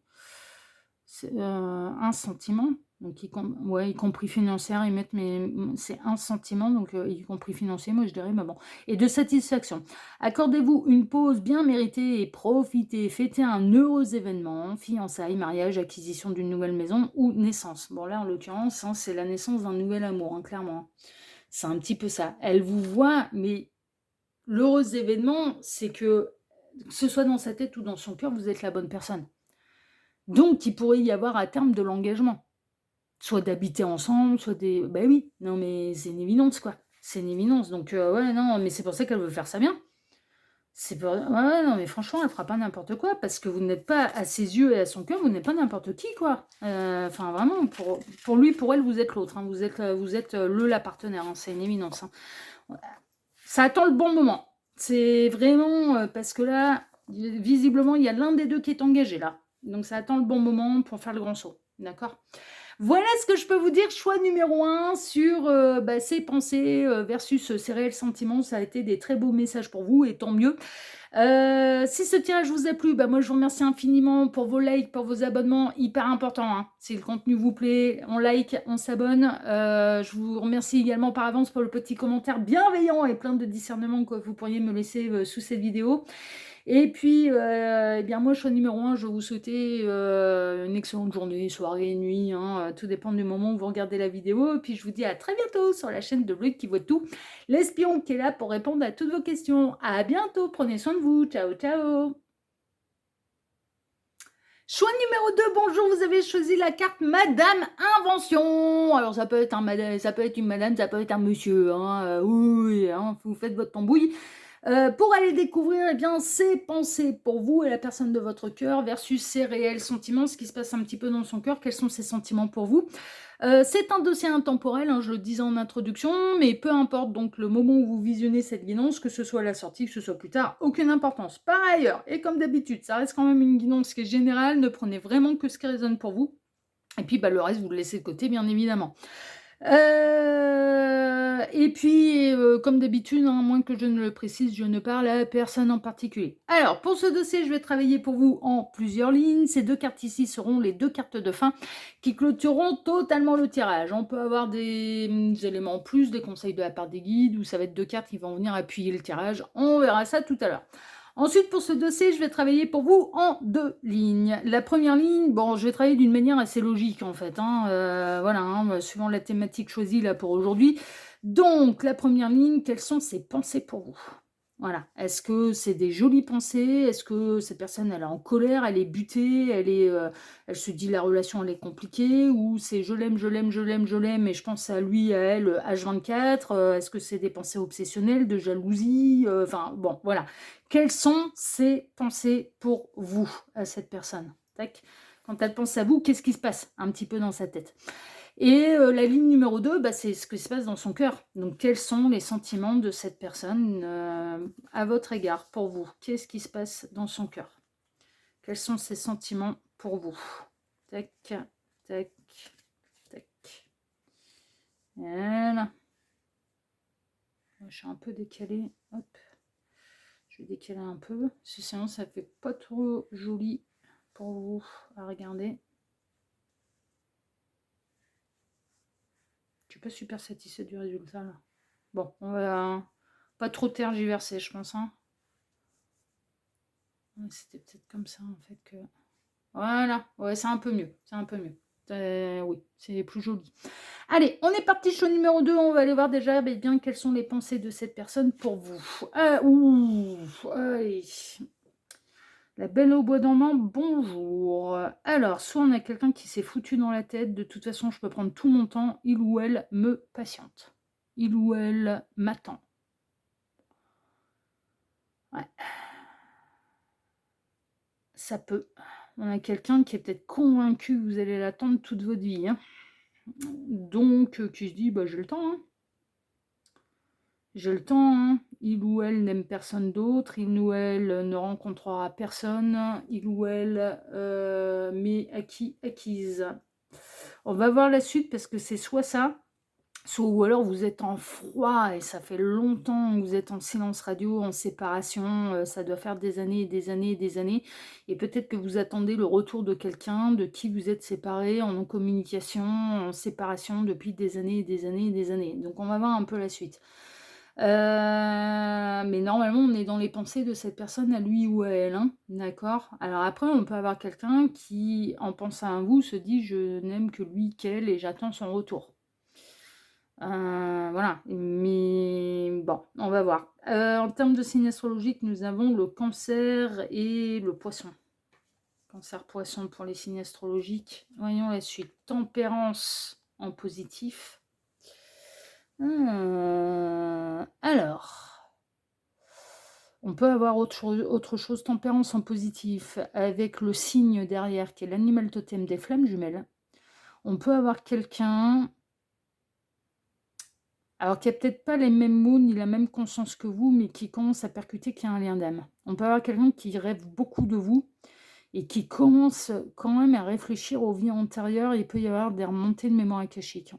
c'est, un sentiment, donc y compris financier, ils mettent mais c'est un sentiment, donc y compris financier, moi je dirais, mais bon et de satisfaction. Accordez-vous une pause bien méritée et profitez, fêtez un heureux événement, fiançailles, mariage, acquisition d'une nouvelle maison ou naissance. Bon là, en l'occurrence, hein, c'est la naissance d'un nouvel amour, hein, clairement. C'est un petit peu ça. Elle vous voit, mais l'heureux événement, c'est que ce soit dans sa tête ou dans son cœur, vous êtes la bonne personne. Donc il pourrait y avoir à terme de l'engagement. Soit d'habiter ensemble, soit des bah oui, non mais c'est une évidence, quoi. C'est une évidence donc ouais, non, mais c'est pour ça qu'elle veut faire ça bien. C'est pour ouais, ouais, non mais franchement, elle fera pas n'importe quoi parce que vous n'êtes pas à ses yeux et à son cœur, vous n'êtes pas n'importe qui, quoi. Enfin vraiment pour lui, pour elle, vous êtes l'autre, hein. Vous êtes, la partenaire, hein, c'est une évidence, hein. Ça attend le bon moment. C'est vraiment, parce que là, Visiblement, il y a l'un des 2 qui est engagé là. Donc ça attend le bon moment pour faire le grand saut. D'accord? Voilà ce que je peux vous dire. Choix numéro 1 sur, ces pensées, versus, ses réels sentiments. Ça a été des très beaux messages pour vous et tant mieux. Si ce tirage vous a plu, moi je vous remercie infiniment pour vos likes, pour vos abonnements, hyper important, hein. Si le contenu vous plaît, on like, on s'abonne. Je vous remercie également par avance pour le petit commentaire bienveillant et plein de discernement que vous pourriez me laisser sous cette vidéo. Et puis, moi, choix numéro 1, je vais vous souhaiter une excellente journée, soirée, nuit, hein, tout dépend du moment où vous regardez la vidéo. Et puis, je vous dis à très bientôt sur la chaîne de Loïc qui voit tout, l'espion qui est là pour répondre à toutes vos questions. À bientôt, prenez soin de vous. Ciao, ciao. Choix numéro 2, bonjour, vous avez choisi la carte Madame Invention. Alors ça peut être ça peut être une madame, ça peut être un monsieur, hein, oui, hein, vous faites votre tambouille. Pour aller découvrir ses pensées pour vous et la personne de votre cœur versus ses réels sentiments, ce qui se passe un petit peu dans son cœur, quels sont ses sentiments pour vous. C'est un dossier intemporel, hein, je le disais en introduction, mais peu importe donc le moment où vous visionnez cette guidance, que ce soit à la sortie, que ce soit plus tard, aucune importance. Par ailleurs, et comme d'habitude, ça reste quand même une guidance qui est générale, ne prenez vraiment que ce qui résonne pour vous, et puis le reste, vous le laissez de côté, bien évidemment. Et puis, comme d'habitude, hein, à moins que je ne le précise, je ne parle à personne en particulier. Alors, pour ce dossier, je vais travailler pour vous en plusieurs lignes. Ces 2 cartes ici seront les 2 cartes de fin qui clôtureront totalement le tirage. On peut avoir des éléments en plus, des conseils de la part des guides, ou ça va être 2 cartes qui vont venir appuyer le tirage. On verra ça tout à l'heure. Ensuite, pour ce dossier, je vais travailler pour vous en 2 lignes. La première ligne, je vais travailler d'une manière assez logique en fait, hein, voilà, hein, suivant la thématique choisie là pour aujourd'hui. Donc, la première ligne, quelles sont ses pensées pour vous? Voilà. Est-ce que c'est des jolies pensées? Est-ce que cette personne, elle est en colère, elle est butée, elle se dit la relation, elle est compliquée? Ou c'est je l'aime, je l'aime, je l'aime, je l'aime, et je pense à lui, à elle, H24? Est-ce que c'est des pensées obsessionnelles, de jalousie? Enfin, bon, voilà. Quelles sont ses pensées pour vous, à cette personne? Tac. Quand elle pense à vous, qu'est-ce qui se passe un petit peu dans sa tête? Et la ligne numéro 2, c'est ce qui se passe dans son cœur. Donc, quels sont les sentiments de cette personne à votre égard, pour vous? Qu'est-ce qui se passe dans son cœur? Quels sont ses sentiments pour vous? Tac, tac, tac. Voilà. Je suis un peu décalée. Hop. Je vais décaler un peu. Sinon, ça fait pas trop joli pour vous à regarder. Je suis pas super satisfaite du résultat là. Bon, on va pas trop tergiverser, je pense. Hein. Ouais, c'était peut-être comme ça en fait que. Voilà, ouais, c'est un peu mieux. C'est un peu mieux. Oui, c'est plus joli. Allez, on est parti sur le numéro 2. On va aller voir déjà bien quelles sont les pensées de cette personne pour vous. Allez. La belle au bois dormant, bonjour. Alors, soit on a quelqu'un qui s'est foutu dans la tête, de toute façon, je peux prendre tout mon temps, il ou elle me patiente. Il ou elle m'attend. Ouais. Ça peut. On a quelqu'un qui est peut-être convaincu que vous allez l'attendre toute votre vie. Hein. Donc, qui se dit, j'ai le temps. Hein. J'ai le temps. Hein. Il ou elle n'aime personne d'autre. Il ou elle ne rencontrera personne. Il ou elle m'est acquise. On va voir la suite parce que c'est soit ça, ou alors vous êtes en froid et ça fait longtemps que vous êtes en silence radio, en séparation, ça doit faire des années et des années et des années, et peut-être que vous attendez le retour de quelqu'un de qui vous êtes séparés, en non-communication, en séparation depuis des années et des années et des années. Donc on va voir un peu la suite. Mais normalement, on est dans les pensées de cette personne à lui ou à elle, hein, d'accord? Alors après, on peut avoir quelqu'un qui, en pensant à vous, se dit: «Je n'aime que lui, qu'elle et j'attends son retour». Voilà, mais bon, on va voir. En termes de signe astrologique, nous avons le Cancer et le Poisson. Cancer-Poisson pour les signes astrologiques. Voyons la suite. Tempérance en positif. Alors, on peut avoir autre chose, tempérance en positif, avec le signe derrière, qui est l'animal totem des flammes jumelles. On peut avoir quelqu'un Alors qu'il y a peut-être pas les mêmes mots ni la même conscience que vous, mais qui commence à percuter qu'il y a un lien d'âme. On peut avoir quelqu'un qui rêve beaucoup de vous et qui commence quand même à réfléchir aux vies antérieures. Il peut y avoir des remontées de mémoire akashique.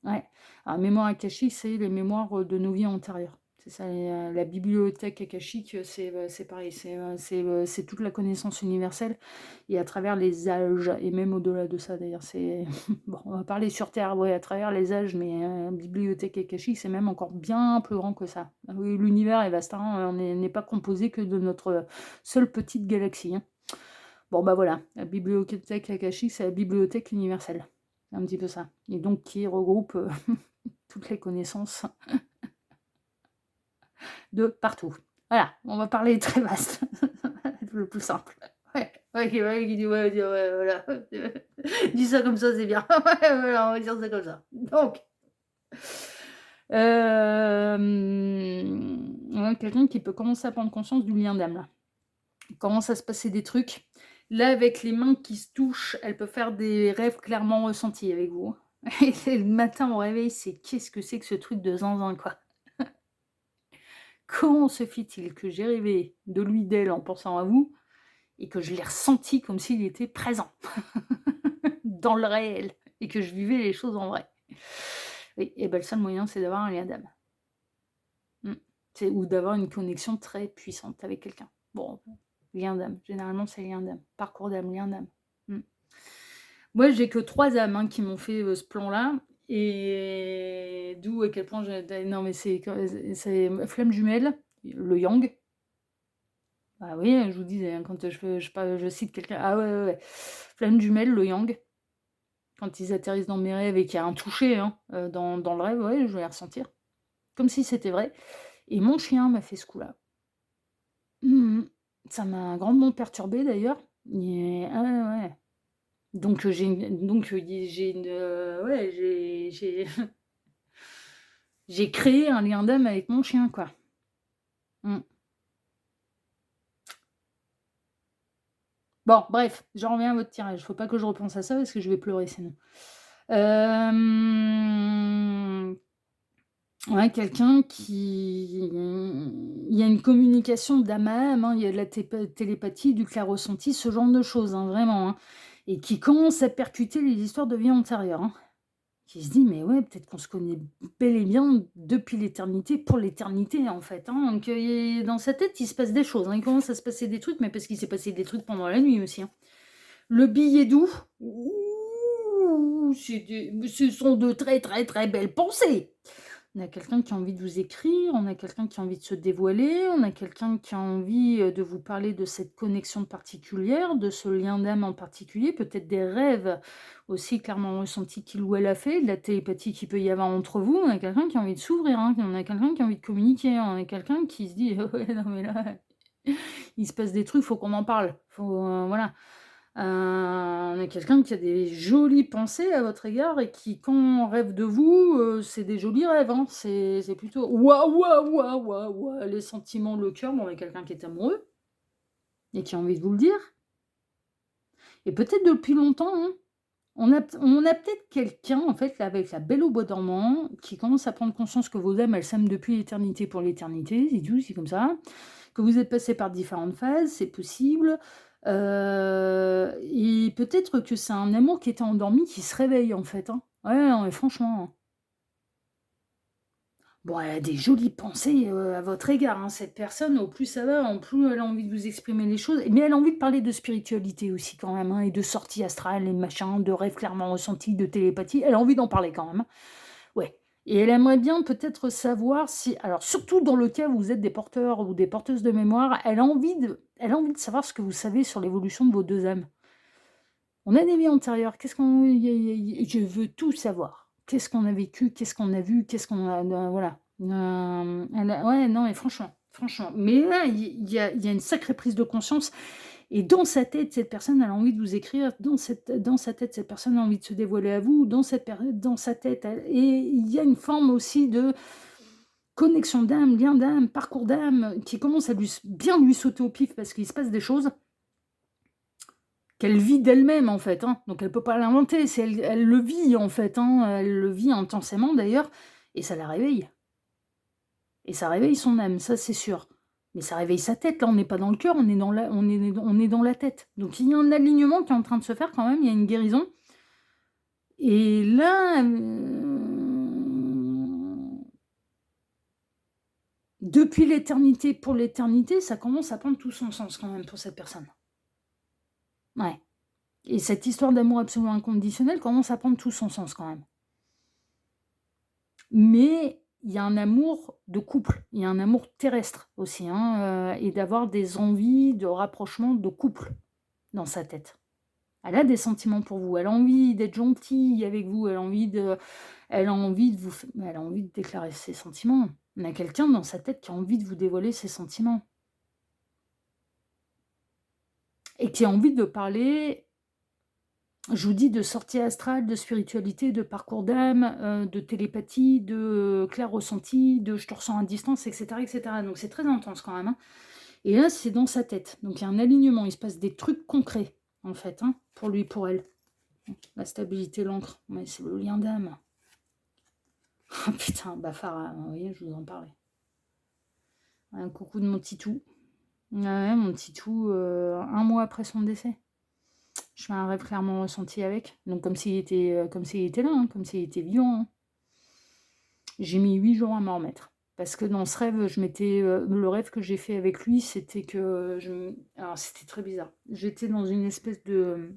Ouais. Alors, mémoire akashique, c'est les mémoires de nos vies antérieures. C'est ça, la bibliothèque akashique, c'est pareil, c'est toute la connaissance universelle et à travers les âges, et même au-delà de ça d'ailleurs. C'est bon, on va parler sur Terre, ouais, à travers les âges, mais bibliothèque akashique, c'est même encore bien plus grand que ça. Ah oui, l'univers est vaste, hein, on n'est pas composé que de notre seule petite galaxie, hein. Bon, bah voilà, la bibliothèque akashique, c'est la bibliothèque universelle. C'est un petit peu ça. Et donc qui regroupe toutes les connaissances de partout. Voilà, on va parler très vaste. Le plus simple. Ouais, ouais, qui dit ouais, voilà. Dis ça comme ça, c'est bien. Ouais, voilà, on va dire ça comme ça. Donc, ouais, quelqu'un qui peut commencer à prendre conscience du lien d'âme, là. Il commence à se passer des trucs. Là, avec les mains qui se touchent, elle peut faire des rêves clairement ressentis avec vous. Et le matin au réveil, c'est qu'est-ce que c'est que ce truc de zinzin, quoi. Comment se fait-il que j'ai rêvé de lui, d'elle, en pensant à vous, et que je l'ai ressenti comme s'il était présent dans le réel, et que je vivais les choses en vrai. Oui, et ben le seul moyen, c'est d'avoir un lien d'âme. Ou d'avoir une connexion très puissante avec quelqu'un. Bon, lien d'âme. Généralement, c'est lien d'âme. Parcours d'âme, lien d'âme. Moi, j'ai que 3 âmes, hein, qui m'ont fait, ce plan-là, et d'où à quel point non, mais c'est flamme jumelle, le yang. Ah oui, je vous disais, hein, quand je cite quelqu'un, ah ouais, ouais, ouais. Flamme jumelle, le yang. Quand ils atterrissent dans mes rêves et qu'il y a un toucher, hein, dans le rêve, ouais, je vais les ressentir. Comme si c'était vrai. Et mon chien m'a fait ce coup-là. Ça m'a grandement perturbée d'ailleurs. Ah ouais, ouais. Donc j'ai une, ouais, j'ai créé un lien d'âme avec mon chien, quoi. Bon, bref, j'en reviens à votre tirage. Faut pas que je repense à ça parce que je vais pleurer sinon. Ouais, quelqu'un qui il y a une communication d'âme à âme, hein, il y a de la télépathie, du clair-ressenti, ce genre de choses, hein, vraiment, hein, et qui commence à percuter les histoires de vie antérieure, hein. Qui se dit: «Mais ouais, peut-être qu'on se connaît bel et bien depuis l'éternité, pour l'éternité, en fait», hein. Donc dans sa tête, il se passe des choses, hein. Il commence à se passer des trucs, mais parce qu'il s'est passé des trucs pendant la nuit aussi, hein. Le billet doux, ouh, ce sont de très, très, très belles pensées. On a quelqu'un qui a envie de vous écrire, on a quelqu'un qui a envie de se dévoiler, on a quelqu'un qui a envie, de vous parler de cette connexion particulière, de ce lien d'âme en particulier, peut-être des rêves aussi clairement ressentis qu'il ou elle a fait, de la télépathie qu'il peut y avoir entre vous. On a quelqu'un qui a envie de s'ouvrir, hein, on a quelqu'un qui a envie de communiquer, on a quelqu'un qui se dit: «Ouais, non mais là, il se passe des trucs, faut qu'on en parle». Faut, voilà. On a quelqu'un qui a des jolies pensées à votre égard et qui, quand on rêve de vous, c'est des jolis rêves, hein. C'est plutôt waouh, waouh, waouh, waouh, waouh, les sentiments, le cœur. Bon, on a quelqu'un qui est amoureux et qui a envie de vous le dire. Et peut-être depuis longtemps, hein, on a peut-être quelqu'un, en fait, là, avec la Belle au bois dormant, qui commence à prendre conscience que vos âmes, elles s'aiment depuis l'éternité pour l'éternité, c'est tout, c'est comme ça. Que vous êtes passé par différentes phases, c'est possible. Et peut-être que c'est un amour qui était endormi qui se réveille, en fait, hein. Ouais, non, mais franchement, hein. Bon, elle a des jolies pensées, à votre égard, hein, cette personne. Au plus ça va, en plus elle a envie de vous exprimer les choses. Mais elle a envie de parler de spiritualité aussi quand même, hein, et de sorties astrales et machin, de rêves clairement ressentis, de télépathie. Elle a envie d'en parler quand même, hein. Ouais, et elle aimerait bien peut-être savoir si, alors surtout dans le cas où vous êtes des porteurs ou des porteuses de mémoire, elle a envie de savoir ce que vous savez sur l'évolution de vos 2 âmes. On a des vies antérieures, qu'est-ce qu'on je veux tout savoir. Qu'est-ce qu'on a vécu? Qu'est-ce qu'on a vu? Qu'est-ce qu'on a, voilà. Ouais, non, mais franchement. Mais là, il y a une sacrée prise de conscience, et dans sa tête, cette personne, elle a envie de vous écrire. Dans sa tête, cette personne a envie de se dévoiler à vous. Dans sa tête, et il y a une forme aussi de connexion d'âme, lien d'âme, parcours d'âme, qui commence à bien lui sauter au pif parce qu'il se passe des choses qu'elle vit d'elle-même, en fait, hein. Donc elle peut pas l'inventer, elle le vit, en fait, hein, elle le vit intensément d'ailleurs, et ça la réveille. Et ça réveille son âme, ça c'est sûr. Mais ça réveille sa tête, là on n'est pas dans le cœur, on est dans la tête. Donc il y a un alignement qui est en train de se faire quand même, il y a une guérison. Et là, depuis l'éternité pour l'éternité, ça commence à prendre tout son sens quand même pour cette personne. Ouais. Et cette histoire d'amour absolument inconditionnel commence à prendre tout son sens quand même. Mais il y a un amour de couple, il y a un amour terrestre aussi, hein, et d'avoir des envies de rapprochement de couple dans sa tête. Elle a des sentiments pour vous, elle a envie d'être gentille avec vous, elle a envie de déclarer ses sentiments. On a quelqu'un dans sa tête qui a envie de vous dévoiler ses sentiments. Et qui a envie de parler, je vous dis, de sortie astrale, de spiritualité, de parcours d'âme, de télépathie, de clair ressenti, de je te ressens à distance, etc., etc. Donc c'est très intense quand même, hein. Et là, c'est dans sa tête. Donc il y a un alignement, il se passe des trucs concrets, en fait, hein, pour lui, pour elle. La stabilité, l'encre, mais c'est le lien d'âme. Oh putain, bah Farah, vous voyez, je vous en parlais. Un coucou de mon titou. Ouais, mon titou, 1 mois après son décès. Je fais un rêve clairement ressenti avec. Donc comme s'il était là, hein, comme s'il était vivant, hein. J'ai mis 8 jours à m'en remettre. Parce que dans ce rêve, je m'étais, le rêve que j'ai fait avec lui, c'était que alors c'était très bizarre. J'étais dans une espèce de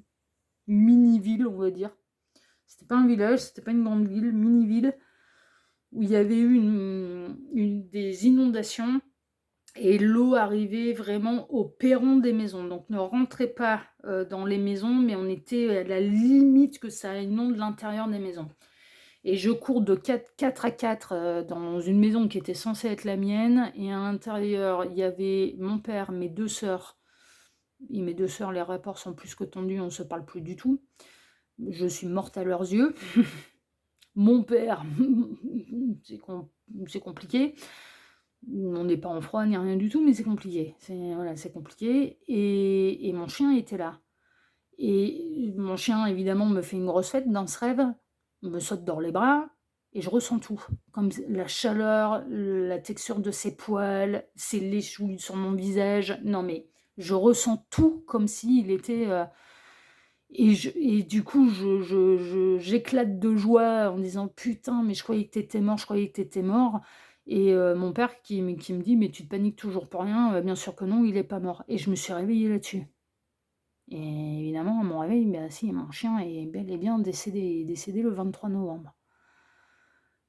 mini-ville, on va dire. C'était pas un village, c'était pas une grande ville, mini-ville, où il y avait eu des inondations et l'eau arrivait vraiment au perron des maisons. Donc ne rentrez pas dans les maisons, mais on était à la limite que ça inonde l'intérieur des maisons. Et je cours de 4 à 4 dans une maison qui était censée être la mienne. Et à l'intérieur, il y avait mon père, mes 2 sœurs. Et mes 2 sœurs, les rapports sont plus que tendus, on ne se parle plus du tout. Je suis morte à leurs yeux. Mon père, c'est compliqué. On n'est pas en froid ni rien du tout, mais c'est compliqué. C'est compliqué. Et mon chien était là. Et mon chien, évidemment, me fait une grosse fête dans ce rêve, me saute dans les bras, et je ressens tout. Comme la chaleur, la texture de ses poils, ses léchouilles sur mon visage. Non, mais je ressens tout comme s'il était... et du coup, j'éclate de joie en disant « Putain, mais je croyais que t'étais mort, je croyais que t'étais mort. » Et mon père qui me dit « Mais tu te paniques toujours pour rien, bien sûr que non, il est pas mort. » Et je me suis réveillée là-dessus. Et évidemment, à mon réveil, bah si, mon chien est bel et bien décédé le 23 novembre.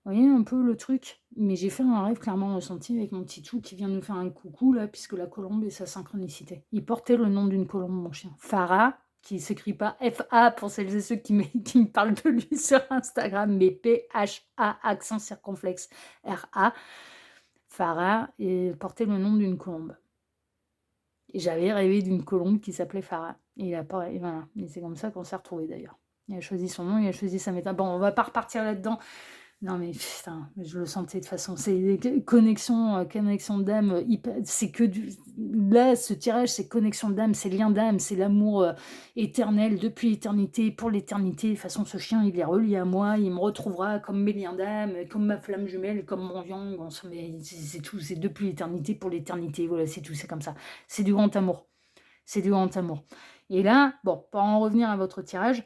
Vous voyez un peu le truc? Mais j'ai fait un rêve clairement ressenti avec mon titou qui vient nous faire un coucou là, puisque la colombe est sa synchronicité. Il portait le nom d'une colombe, mon chien. Farah, qui s'écrit pas F-A pour celles et ceux qui me parlent de lui sur Instagram, mais P-H-A, accent circonflexe, R-A. Farah, et portait le nom d'une colombe. Et j'avais rêvé d'une colombe qui s'appelait Farah. Et il a pas, et voilà. Et c'est comme ça qu'on s'est retrouvés d'ailleurs. Il a choisi son nom, il a choisi sa méthode. Bon, on va pas repartir là-dedans. Non mais putain, je le sentais de toute façon. C'est des connexions d'âme. C'est que là, ce tirage, c'est connexion d'âme, c'est lien d'âme, c'est l'amour éternel depuis l'éternité, pour l'éternité. De toute façon, ce chien, il est relié à moi, il me retrouvera comme mes liens d'âme, comme ma flamme jumelle, comme mon yang. C'est tout, c'est depuis l'éternité, pour l'éternité. Voilà, c'est tout, c'est comme ça. C'est du grand amour. C'est du grand amour. Et là, bon, pour en revenir à votre tirage,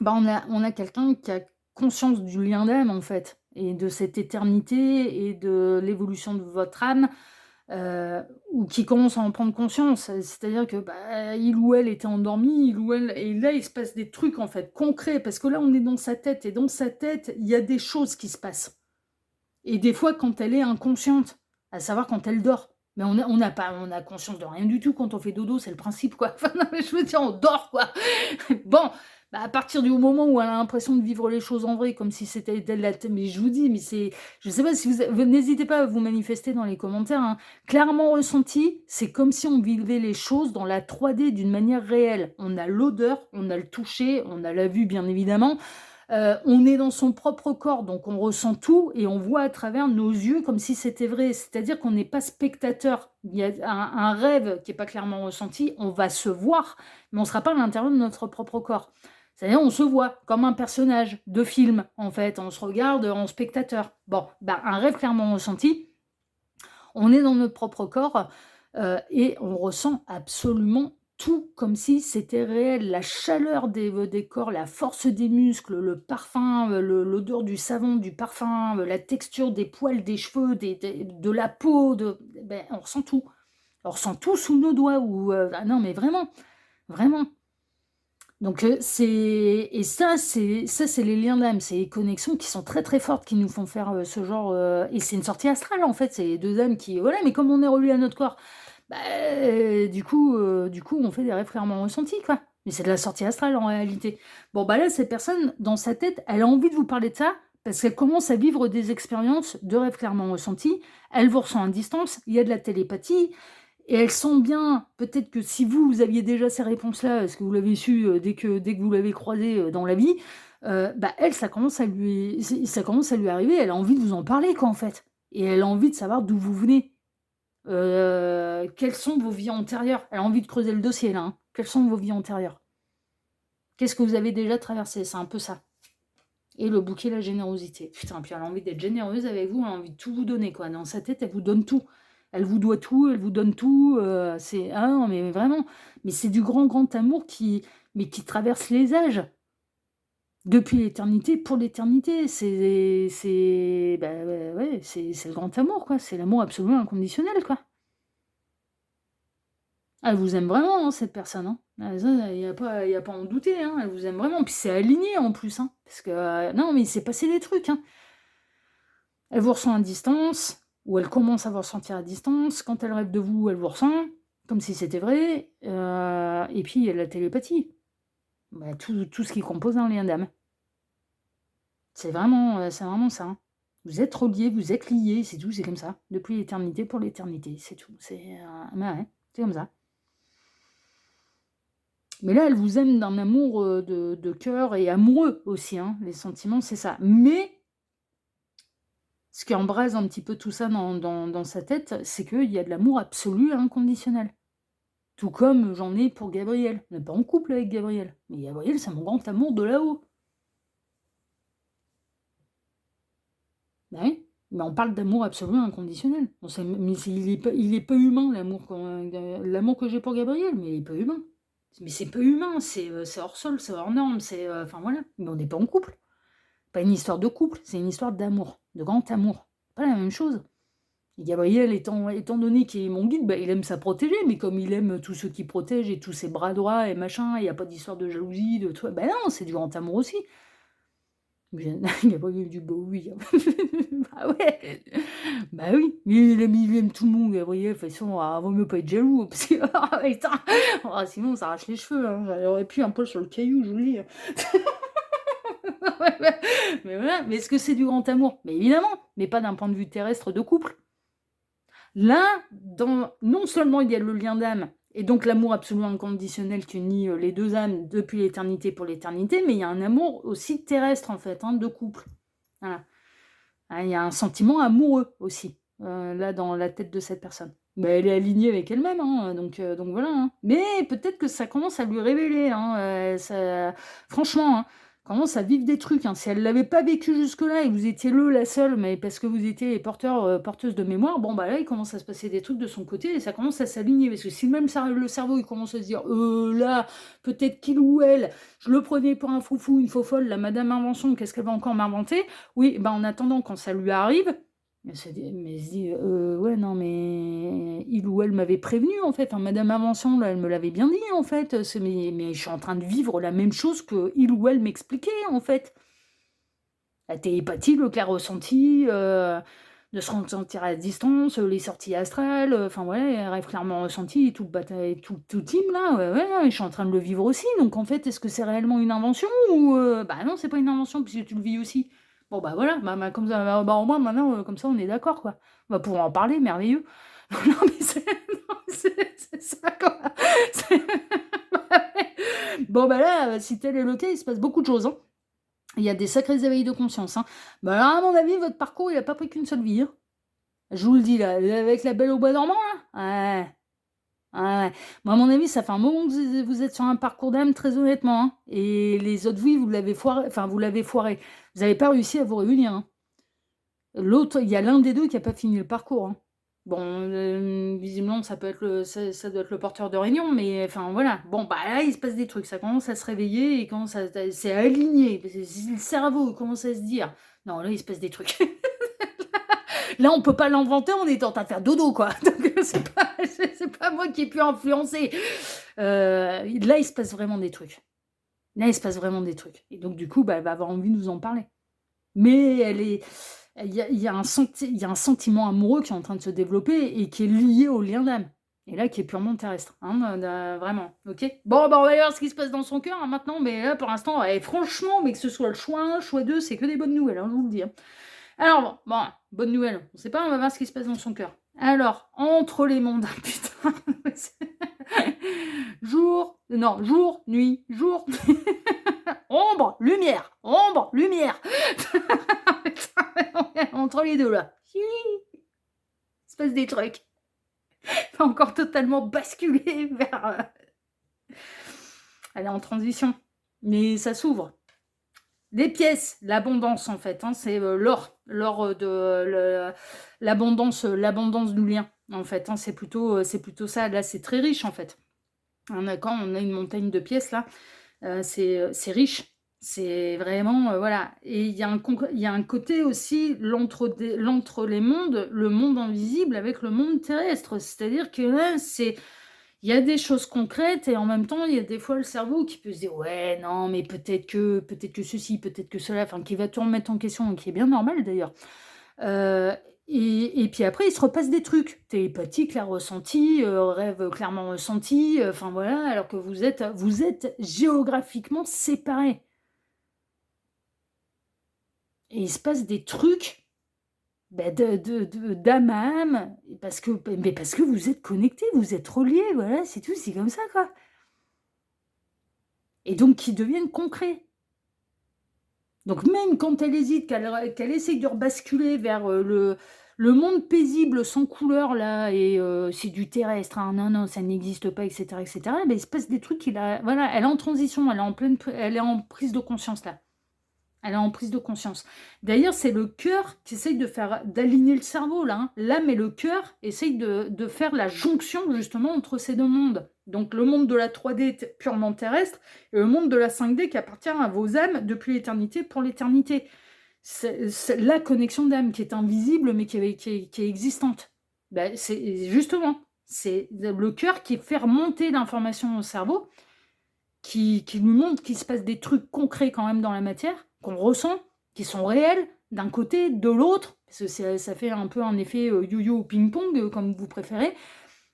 bah on a quelqu'un qui a conscience du lien d'âme, en fait, et de cette éternité et de l'évolution de votre âme, ou qui commence à en prendre conscience. C'est-à-dire que bah, il ou elle était endormi, il ou elle... Et là, il se passe des trucs, en fait, concrets, parce que là, on est dans sa tête, et dans sa tête, il y a des choses qui se passent. Et des fois, quand elle est inconsciente, à savoir quand elle dort. Mais on a conscience de rien du tout quand on fait dodo, c'est le principe, quoi. Enfin, non, mais je veux dire, on dort, quoi. Bon, bah, à partir du moment où elle a l'impression de vivre les choses en vrai, comme si c'était de la... Mais je vous dis, mais c'est... Je sais pas si vous n'hésitez pas à vous manifester dans les commentaires, hein. Clairement ressenti, c'est comme si on vivait les choses dans la 3D d'une manière réelle. On a l'odeur, on a le toucher, on a la vue, bien évidemment. On est dans son propre corps, donc on ressent tout et on voit à travers nos yeux comme si c'était vrai. C'est-à-dire qu'on n'est pas spectateur. Il y a un rêve qui n'est pas clairement ressenti, on va se voir, mais on ne sera pas à l'intérieur de notre propre corps. C'est-à-dire, on se voit comme un personnage de film, en fait. On se regarde en spectateur. Bon, ben, un rêve clairement ressenti, on est dans notre propre corps et on ressent absolument tout comme si c'était réel. La chaleur des corps, la force des muscles, le parfum, l'odeur du savon, du parfum, la texture des poils, des cheveux, de la peau, ben, on ressent tout. On ressent tout sous nos doigts. Ah non, mais vraiment, vraiment. Donc c'est les liens d'âme, c'est les connexions qui sont très, très fortes qui nous font faire, ce genre, et c'est une sortie astrale, en fait. C'est les 2 âmes qui voilà, mais comme on est reliés à notre corps, bah, du coup, on fait des rêves clairement ressentis, quoi. Mais c'est de la sortie astrale, en réalité. Bon, bah, là, cette personne, dans sa tête, elle a envie de vous parler de ça, parce qu'elle commence à vivre des expériences de rêves clairement ressentis. Elle vous ressent à distance, il y a de la télépathie, et elle sent bien, peut-être que si vous aviez déjà ces réponses-là, parce que vous l'avez su, dès que vous l'avez croisée, dans la vie, bah, elle, ça commence à lui arriver, elle a envie de vous en parler, quoi, en fait. Et elle a envie de savoir d'où vous venez. Quelles sont vos vies antérieures? Elle a envie de creuser le dossier, là, hein. Quelles sont vos vies antérieures? Qu'est-ce que vous avez déjà traversé? C'est un peu ça. Et le bouquet, la générosité. Putain, puis elle a envie d'être généreuse avec vous, elle a envie de tout vous donner, quoi. Dans sa tête, elle vous donne tout. Elle vous doit tout, elle vous donne tout. C'est ah non, mais vraiment. Mais c'est du grand, grand amour qui traverse les âges. Depuis l'éternité, pour l'éternité. Bah, ouais, c'est le grand amour, quoi. C'est l'amour absolu inconditionnel, quoi. Elle vous aime vraiment, hein, cette personne, hein. Ah, ça, il y a pas à en douter, hein. Elle vous aime vraiment. Puis c'est aligné en plus, hein. Parce que non, mais il s'est passé des trucs, hein. Elle vous ressent à distance, ou elle commence à vous ressentir à distance. Quand elle rêve de vous, elle vous ressent, comme si c'était vrai. Et puis, il y a la télépathie. Bah, tout ce qui compose un lien d'âme. C'est vraiment ça, hein. Vous êtes reliés, vous êtes liés, c'est tout, c'est comme ça. Depuis l'éternité pour l'éternité, c'est tout. Ouais, c'est comme ça. Mais là, elle vous aime d'un amour de cœur et amoureux aussi, hein. Les sentiments, c'est ça. Mais ce qui embrase un petit peu tout ça dans sa tête, c'est qu'il y a de l'amour absolu et inconditionnel. Tout comme j'en ai pour Gabriel. On n'est pas en couple avec Gabriel. Mais Gabriel, c'est mon grand amour de là-haut. Bah oui, mais on parle d'amour absolu et inconditionnel. Mais il est pas humain, l'amour que j'ai pour Gabriel, mais il est pas humain. Mais c'est pas humain, c'est hors sol, c'est hors norme, enfin voilà. Mais on n'est pas en couple. Pas une histoire de couple, c'est une histoire d'amour, de grand amour. Pas la même chose. Et Gabriel, étant donné qu'il est mon guide, bah, il aime ça protéger, mais comme il aime tous ceux qui protègent et tous ses bras droits et machin, il n'y a pas d'histoire de jalousie, de toi. Ben non, c'est du grand amour aussi. Gabriel du beau oui. Bah ouais. Bah oui. Mais il aime tout le monde, Gabriel. De toute façon, vaut mieux pas être jaloux. Parce que, putain, sinon, on s'arrache les cheveux. Hein. J'aurais pu un peu sur le caillou, je vous le dis. Mais voilà. Mais est-ce que c'est du grand amour? Mais évidemment. Mais pas d'un point de vue terrestre de couple. Là, non seulement il y a le lien d'âme, et donc l'amour absolu inconditionnel qui unit les 2 âmes depuis l'éternité pour l'éternité, mais il y a un amour aussi terrestre, en fait, hein, de couple. Voilà. Il y a un sentiment amoureux aussi, là, dans la tête de cette personne. Mais elle est alignée avec elle-même, hein, donc voilà. Hein. Mais peut-être que ça commence à lui révéler, hein, franchement, hein, commence à vivre des trucs. Hein. Si elle l'avait pas vécu jusque-là et que vous étiez la seule, mais parce que vous étiez porteuse de mémoire, bon bah là il commence à se passer des trucs de son côté et ça commence à s'aligner. Parce que si même le cerveau il commence à se dire là, peut-être qu'il ou elle, je le prenais pour un foufou, une faux folle, la Madame Invention, qu'est-ce qu'elle va encore m'inventer? Oui, bah en attendant, quand ça lui arrive, elle se dit ouais, non, mais il ou elle m'avait prévenu, en fait. Enfin, Madame Invention, là, elle me l'avait bien dit, en fait. Mais je suis en train de vivre la même chose que il ou elle m'expliquait, en fait. La télépathie, le clair ressenti, de se ressentir à distance, les sorties astrales, enfin, ouais, les rêves clairement ressentis, tout le bataille, tout team, là, ouais, je suis en train de le vivre aussi. Donc, en fait, est-ce que c'est réellement une invention ou bah non, c'est pas une invention puisque tu le vis aussi. Bon, bah voilà, comme ça, bah, au moins maintenant, comme ça, on est d'accord, quoi. On va pouvoir en parler, merveilleux. Non, mais c'est ça, quoi. C'est- Bon, bah là, si tel est le cas, il se passe beaucoup de choses, hein. Il y a des sacrés éveils de conscience, hein. Bah alors, à mon avis, votre parcours, il a pas pris qu'une seule vie, hein. Je vous le dis, là, avec la belle au bois dormant, là. Ouais. Ouais. Moi, à mon avis, ça fait un moment que vous êtes sur un parcours d'âme, très honnêtement, hein, et les autres vies, vous l'avez foiré, enfin, vous l'avez foiré. Vous avez pas réussi à vous réunir, hein. L'autre, il y a l'un des 2 qui a pas fini le parcours, hein. Bon, visiblement, ça doit être le porteur de réunion, mais enfin, voilà. Bon, bah, là, il se passe des trucs, ça commence à se réveiller et commence à c'est aligné. C'est le cerveau commence à se dire: «Non, là, il se passe des trucs». Là, on peut pas l'inventer, on est en train de faire dodo, quoi. Donc, c'est pas moi qui ai pu influencer. Là, il se passe vraiment des trucs. Là, il se passe vraiment des trucs et donc du coup, bah, elle va avoir envie de nous en parler. Mais il y a un sentiment amoureux qui est en train de se développer et qui est lié au lien d'âme et là, qui est purement terrestre, hein, vraiment, OK? Bon, bah, on va voir ce qui se passe dans son cœur, hein, maintenant, mais là, pour l'instant, franchement, mais que ce soit le choix 1, choix 2, c'est que des bonnes nouvelles, hein, je vous le dis, hein. Alors bon, bonne nouvelle, on sait pas, on va voir ce qui se passe dans son cœur. Alors, entre les mondes, putain, jour, nuit, jour, ombre, lumière. Entre les deux là, il se passe des trucs. Pas encore totalement basculé vers. Elle est en transition, mais ça s'ouvre. Des pièces, l'abondance en fait, hein, c'est l'or l'abondance du lien en fait, hein, c'est plutôt ça. Là, c'est très riche en fait. On a quand on a une montagne de pièces là, c'est riche, c'est vraiment voilà. Et il y a un côté aussi l'entre les mondes, le monde invisible avec le monde terrestre. C'est-à-dire que là, il y a des choses concrètes et en même temps, il y a des fois le cerveau qui peut se dire: «Ouais, non, mais peut-être que ceci, peut-être que cela», enfin qui va tout remettre en question et qui est bien normal d'ailleurs. Heu et puis après, il se repasse des trucs, télépathie, clair ressenti, rêve clairement ressenti, enfin voilà, alors que vous êtes géographiquement séparés et il se passe des trucs, bah, de d'âme à âme parce que vous êtes connectés, vous êtes reliés, voilà, c'est tout, c'est comme ça, quoi. Et donc qui deviennent concrets. Donc même quand elle hésite, qu'elle essaye de rebasculer vers, le monde paisible sans couleur là et c'est du terrestre, hein, non, non, ça n'existe pas et cetera, il se passe des trucs qui la voilà, elle est en transition, elle est en prise de conscience là. Elle est en prise de conscience. D'ailleurs, c'est le cœur qui essaye d'aligner le cerveau là, hein. L'âme et le cœur essayent de faire la jonction justement entre ces 2 mondes. Donc le monde de la 3D purement terrestre et le monde de la 5D qui appartient à vos âmes depuis l'éternité pour l'éternité. C'est la connexion d'âme qui est invisible mais qui est existante. Bah, c'est justement, c'est le cœur qui fait remonter l'information au cerveau qui nous montre qu'il se passe des trucs concrets quand même dans la matière, qu'on ressent, qui sont réels, d'un côté, de l'autre, parce que ça fait un peu un effet yo-yo ou ping-pong, comme vous préférez.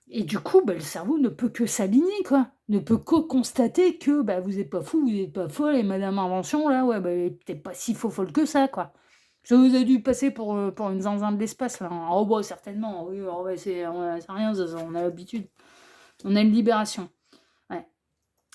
Et du coup, bah, le cerveau ne peut que s'aligner, quoi. Ne peut que constater que bah, vous n'êtes pas fou, vous n'êtes pas folle, et Madame Invention, là, ouais, bah, elle est peut-être pas si folle que ça, quoi. Ça vous a dû passer pour une zinzin de l'espace, là, hein. Oh, bah, certainement, oui, oh, bah, c'est rien, on a l'habitude. On a une libération. Ouais.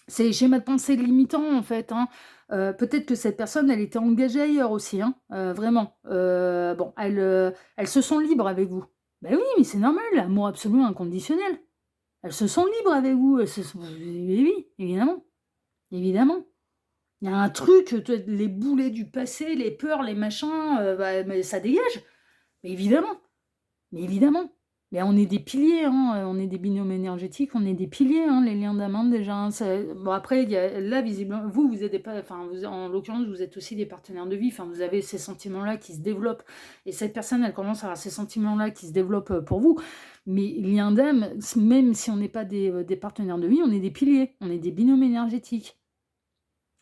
C'est les schémas de pensée limitants, en fait, hein. Peut-être que cette personne, elle était engagée ailleurs aussi, hein, vraiment. Bon, elle se sent libre avec vous. Ben oui, mais c'est normal, l'amour absolu inconditionnel. Elle se sent libre avec vous, elles se sent oui, évidemment, évidemment. Il y a un truc, les boulets du passé, les peurs, les machins, bah, mais ça dégage. Mais évidemment. Mais évidemment, mais on est des piliers, hein, on est des binômes énergétiques, on est des piliers, hein, les liens d'amande déjà, hein, bon après il y a là visiblement vous aidez pas enfin vous en l'occurrence vous êtes aussi des partenaires de vie, enfin vous avez ces sentiments-là qui se développent et cette personne elle commence à avoir ces sentiments-là qui se développent, pour vous. Mais liens d'âme, même si on n'est pas des partenaires de vie, on est des piliers, on est des binômes énergétiques.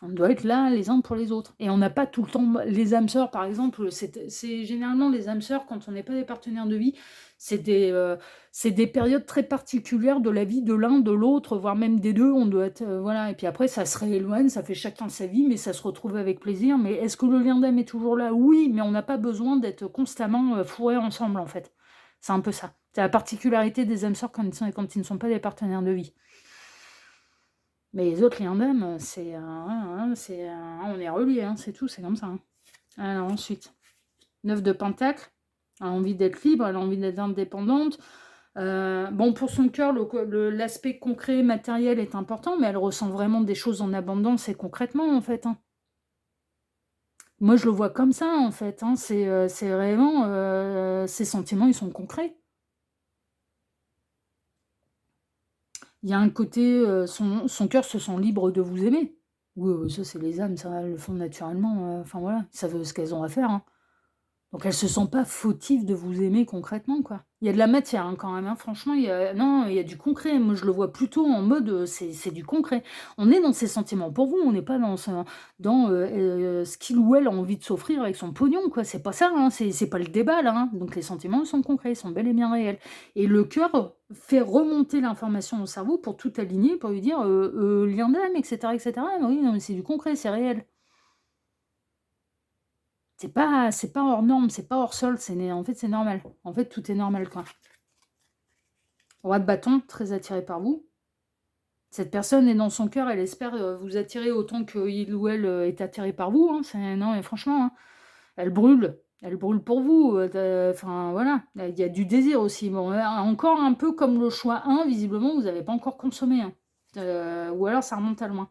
On doit être là les uns pour les autres et on n'a pas tout le temps les âmes sœurs par exemple, c'est généralement les âmes sœurs quand on n'est pas des partenaires de vie, c'est des périodes très particulières de la vie de l'un, de l'autre, voire même des 2. On doit être, voilà et puis après ça se rééloigne, ça fait chacun sa vie, mais ça se retrouve avec plaisir. Mais est-ce que le lien d'âme est toujours là? Oui, mais on n'a pas besoin d'être constamment, fourrés ensemble en fait. C'est un peu ça. C'est la particularité des âmes sœurs quand ils ne sont pas des partenaires de vie. Mais les autres liens d'âme, on est reliés, hein, c'est tout, c'est comme ça, hein. Alors ensuite, 9 de pentacles, elle a envie d'être libre, elle a envie d'être indépendante, Bon, pour son cœur, l'aspect concret, matériel est important, mais elle ressent vraiment des choses en abondance et concrètement, en fait, hein. Moi, je le vois comme ça, en fait, hein. C'est vraiment, ses sentiments, ils sont concrets. Il y a un côté, son cœur se sent libre de vous aimer. Oui, ça, c'est les âmes, ça, elles le font naturellement, enfin, voilà, ils savent ce qu'elles ont à faire, hein. Donc elles se sentent pas fautives de vous aimer concrètement, quoi. Il y a de la matière, hein, quand même, hein, franchement, il y a du concret. Moi, je le vois plutôt en mode, c'est du concret. On est dans ses sentiments pour vous, on n'est pas dans ce qu'il ou elle a envie de s'offrir avec son pognon, quoi. C'est pas ça, hein, c'est pas le débat, là, hein. Donc les sentiments, ils sont concrets, ils sont bel et bien réels. Et le cœur fait remonter l'information au cerveau pour tout aligner, pour lui dire, lien d'âme, et cetera, et cetera. Oui, non, mais c'est du concret, c'est réel. C'est pas hors norme, c'est pas hors sol, en fait, c'est normal. En fait, tout est normal, quoi. Roi de bâton, très attiré par vous. Cette personne est dans son cœur, elle espère vous attirer autant qu'il ou elle est attiré par vous, hein. Non, mais franchement, hein, elle brûle pour vous. Enfin, voilà, il y a du désir aussi. Bon, encore un peu comme le choix 1, visiblement, vous n'avez pas encore consommé, hein. Ou alors ça remonte à loin.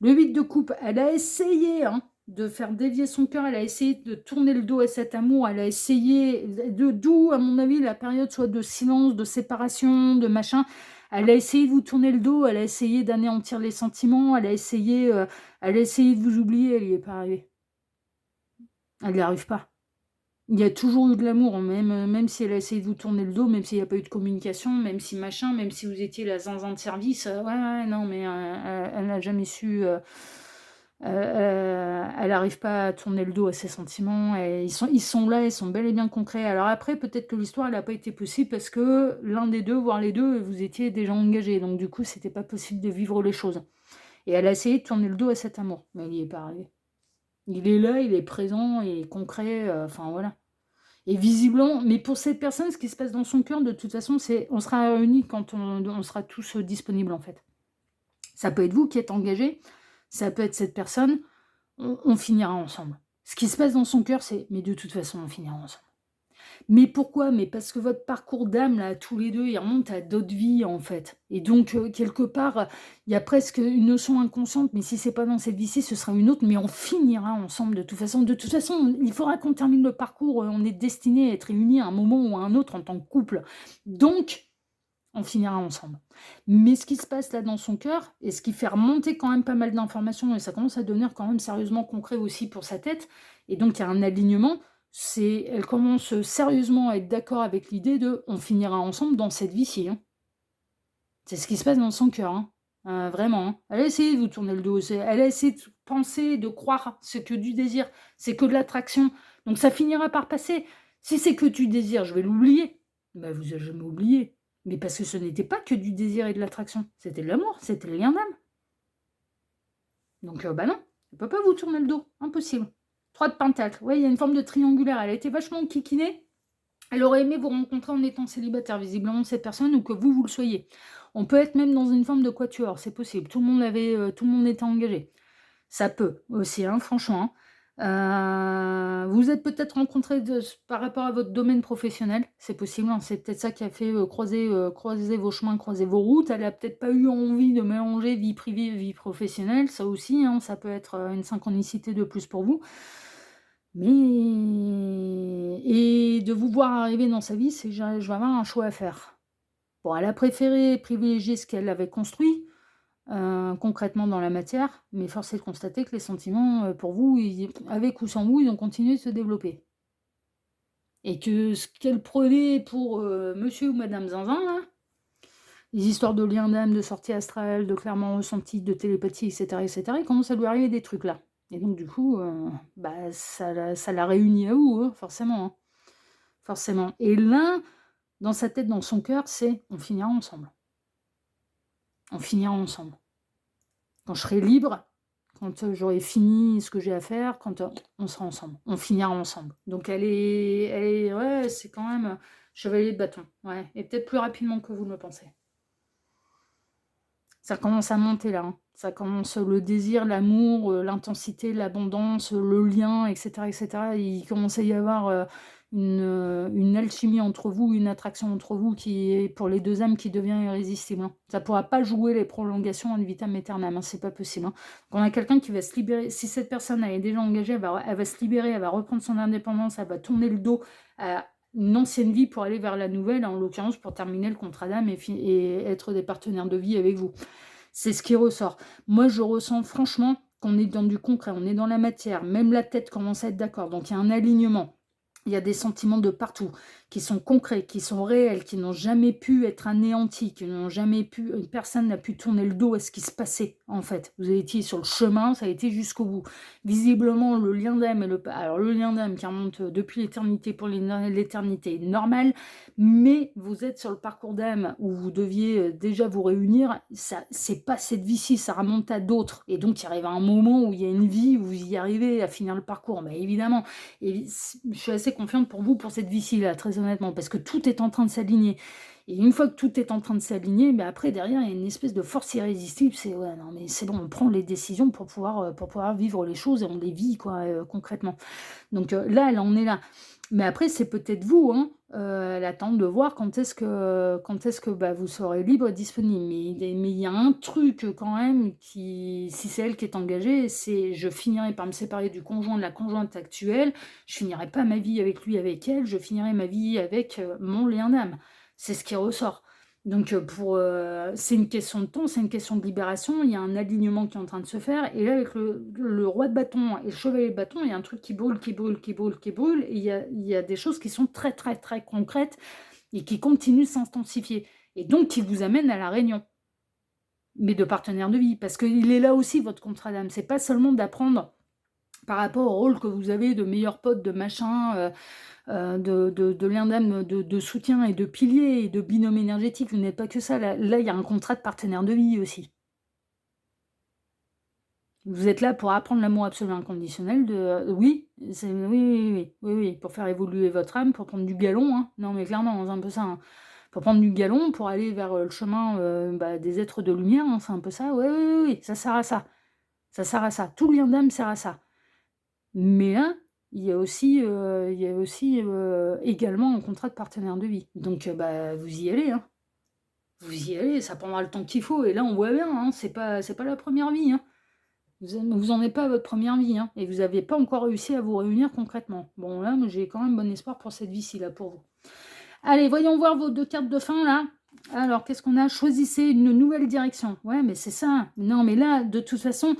Le 8 de coupe, elle a essayé, hein, de faire dévier son cœur, elle a essayé de tourner le dos à cet amour, elle a essayé, d'où, à mon avis, la période soit de silence, de séparation, de machin. Elle a essayé de vous tourner le dos, elle a essayé d'anéantir les sentiments, elle a essayé de vous oublier, elle n'y est pas arrivée. Elle n'y arrive pas. Il y a toujours eu de l'amour, hein, même si elle a essayé de vous tourner le dos, même s'il n'y a pas eu de communication, même si machin, même si vous étiez la zinzin de service, ouais, non, mais elle n'a jamais su. Elle n'arrive pas à tourner le dos à ses sentiments. Et ils sont là, ils sont bel et bien concrets. Alors après, peut-être que l'histoire, elle n'a pas été possible parce que l'un des deux, voire les deux, vous étiez déjà engagés. Donc du coup, c'était pas possible de vivre les choses. Et elle a essayé de tourner le dos à cet amour, mais il n'y est pas arrivé. Il est là, il est présent, il est concret, enfin voilà. Et visiblement, mais pour cette personne, ce qui se passe dans son cœur, de toute façon, c'est on sera réunis quand on sera tous disponibles, en fait. Ça peut être vous qui êtes engagé, ça peut être cette personne, on finira ensemble. Ce qui se passe dans son cœur, c'est mais de toute façon, on finira ensemble. Mais pourquoi? Mais parce que votre parcours d'âme, là, tous les 2, il remonte à d'autres vies, en fait. Et donc, quelque part, il y a presque une notion inconsciente, mais si c'est pas dans cette vie-ci, ce sera une autre, mais on finira ensemble de toute façon. De toute façon, il faudra qu'on termine le parcours, on est destinés à être réunis à un moment ou à un autre en tant que couple. Donc, on finira ensemble. Mais ce qui se passe là dans son cœur, et ce qui fait remonter quand même pas mal d'informations, et ça commence à devenir quand même sérieusement concret aussi pour sa tête, et donc il y a un alignement, elle commence sérieusement à être d'accord avec l'idée de on finira ensemble dans cette vie-ci, hein. C'est ce qui se passe dans son cœur, hein. Vraiment, hein. Elle a essayé de vous tourner le dos, elle a essayé de penser, de croire c'est que du désir, c'est que de l'attraction, donc ça finira par passer. Si c'est que du désir, je vais l'oublier. Bah, vous avez jamais oublié. Mais parce que ce n'était pas que du désir et de l'attraction, c'était de l'amour, c'était le lien d'âme. Donc bah non, elle peut pas vous tourner le dos, impossible. 3 de pentacle, ouais, il y a une forme de triangulaire, elle a été vachement kikinée. Elle aurait aimé vous rencontrer en étant célibataire, visiblement, cette personne, ou que vous le soyez. On peut être même dans une forme de quatuor, c'est possible. Tout le monde était engagé. Ça peut aussi, hein, franchement, hein. Vous êtes peut-être rencontrés par rapport à votre domaine professionnel, c'est possible, hein, c'est peut-être ça qui a fait croiser vos chemins, croiser vos routes. Elle a peut-être pas eu envie de mélanger vie privée et vie professionnelle, ça aussi, hein, ça peut être une synchronicité de plus pour vous. Et de vous voir arriver dans sa vie, c'est je vais avoir un choix à faire. Bon, elle a préféré privilégier ce qu'elle avait construit, concrètement dans la matière, mais force est de constater que les sentiments, pour vous, avec ou sans vous, ils ont continué de se développer. Et que ce qu'elle prenait pour monsieur ou madame Zinzin, là, les histoires de lien d'âme, de sortie astrale, de clairement ressenti, de télépathie, etc., il commence à lui arriver des trucs là. Et donc du coup, bah, ça l'a réuni à vous, hein, forcément, hein. Forcément. Et l'un, dans sa tête, dans son cœur, c'est on finira ensemble. On finira ensemble. Quand je serai libre, quand j'aurai fini ce que j'ai à faire, quand on sera ensemble. On finira ensemble. Donc ouais, c'est quand même chevalier de bâton. Ouais, et peut-être plus rapidement que vous ne le pensez. Ça commence à monter là, hein. Ça commence le désir, l'amour, l'intensité, l'abondance, le lien, etc., etc. Il commence à y avoir une alchimie entre vous, une attraction entre vous qui est, pour les 2 âmes, qui devient irrésistible, hein. Ça pourra pas jouer les prolongations ad vitam aeternam, hein, c'est pas possible, hein. Donc on a quelqu'un qui va se libérer. Si cette personne, elle est déjà engagée, elle va se libérer, elle va reprendre son indépendance, elle va tourner le dos à une ancienne vie pour aller vers la nouvelle, en l'occurrence pour terminer le contrat d'âme et être des partenaires de vie avec vous. C'est ce qui ressort. Moi, je ressens franchement qu'on est dans du concret, on est dans la matière, même la tête commence à être d'accord, donc il y a un alignement. Il y a des sentiments de partout, qui sont concrets, qui sont réels, qui n'ont jamais pu être anéantis, qui n'ont jamais pu, personne n'a pu tourner le dos à ce qui se passait, en fait. Vous étiez sur le chemin, ça a été jusqu'au bout. Visiblement, le lien d'âme, alors le lien d'âme qui remonte depuis l'éternité pour l'éternité est normal, mais vous êtes sur le parcours d'âme où vous deviez déjà vous réunir, ça, c'est pas cette vie-ci, ça remonte à d'autres. Et donc, il arrive un moment où il y a une vie où vous y arrivez à finir le parcours, mais évidemment. Et je suis assez confiante pour vous, pour cette vie-ci, là, très honnêtement, parce que tout est en train de s'aligner. Et une fois que tout est en train de s'aligner, mais après, derrière, il y a une espèce de force irrésistible. C'est, ouais, non, mais c'est bon, on prend les décisions pour pouvoir vivre les choses et on les vit, quoi, concrètement. Donc là, elle en est là. Mais après, c'est peut-être vous, hein, l'attente de voir quand est-ce que bah, vous serez libre et disponible. Mais il y a un truc quand même qui, si c'est elle qui est engagée, c'est je finirai par me séparer du conjoint, de la conjointe actuelle, je finirai pas ma vie avec lui, avec elle, je finirai ma vie avec mon lien d'âme. C'est ce qui ressort. Donc c'est une question de temps, c'est une question de libération, il y a un alignement qui est en train de se faire, et là avec le roi de bâton et le chevalier de bâton, il y a un truc qui brûle, qui brûle, qui brûle, qui brûle, et il y a des choses qui sont très très très concrètes et qui continuent de s'intensifier, et donc qui vous amènent à la réunion, mais de partenaire de vie, parce qu'il est là aussi votre contrat d'âme, c'est pas seulement d'apprendre par rapport au rôle que vous avez de meilleur pote, de machin, de lien d'âme, de soutien et de pilier et de binôme énergétique. Vous n'êtes pas que ça. Là, il y a un contrat de partenaire de vie aussi. Vous êtes là pour apprendre l'amour absolu inconditionnel oui, oui, pour faire évoluer votre âme, pour prendre du galon, hein. Non, mais clairement, c'est un peu ça, hein. Pour prendre du galon, pour aller vers le chemin des êtres de lumière, hein, c'est un peu ça. Oui, oui, oui, ça sert à ça. Ça sert à ça. Tout lien d'âme sert à ça. Mais là, il y a aussi, également un contrat de partenaire de vie. Donc, bah, vous y allez, hein. Vous y allez, ça prendra le temps qu'il faut. Et là, on voit bien, hein, c'est pas la première vie, hein. Vous en êtes pas à votre première vie, hein, et vous n'avez pas encore réussi à vous réunir concrètement. Bon, là, moi, j'ai quand même bon espoir pour cette vie-ci, là, pour vous. Allez, voyons voir vos 2 cartes de fin, là. Alors, qu'est-ce qu'on a? Choisissez une nouvelle direction. Ouais, mais c'est ça. Non, mais là, de toute façon,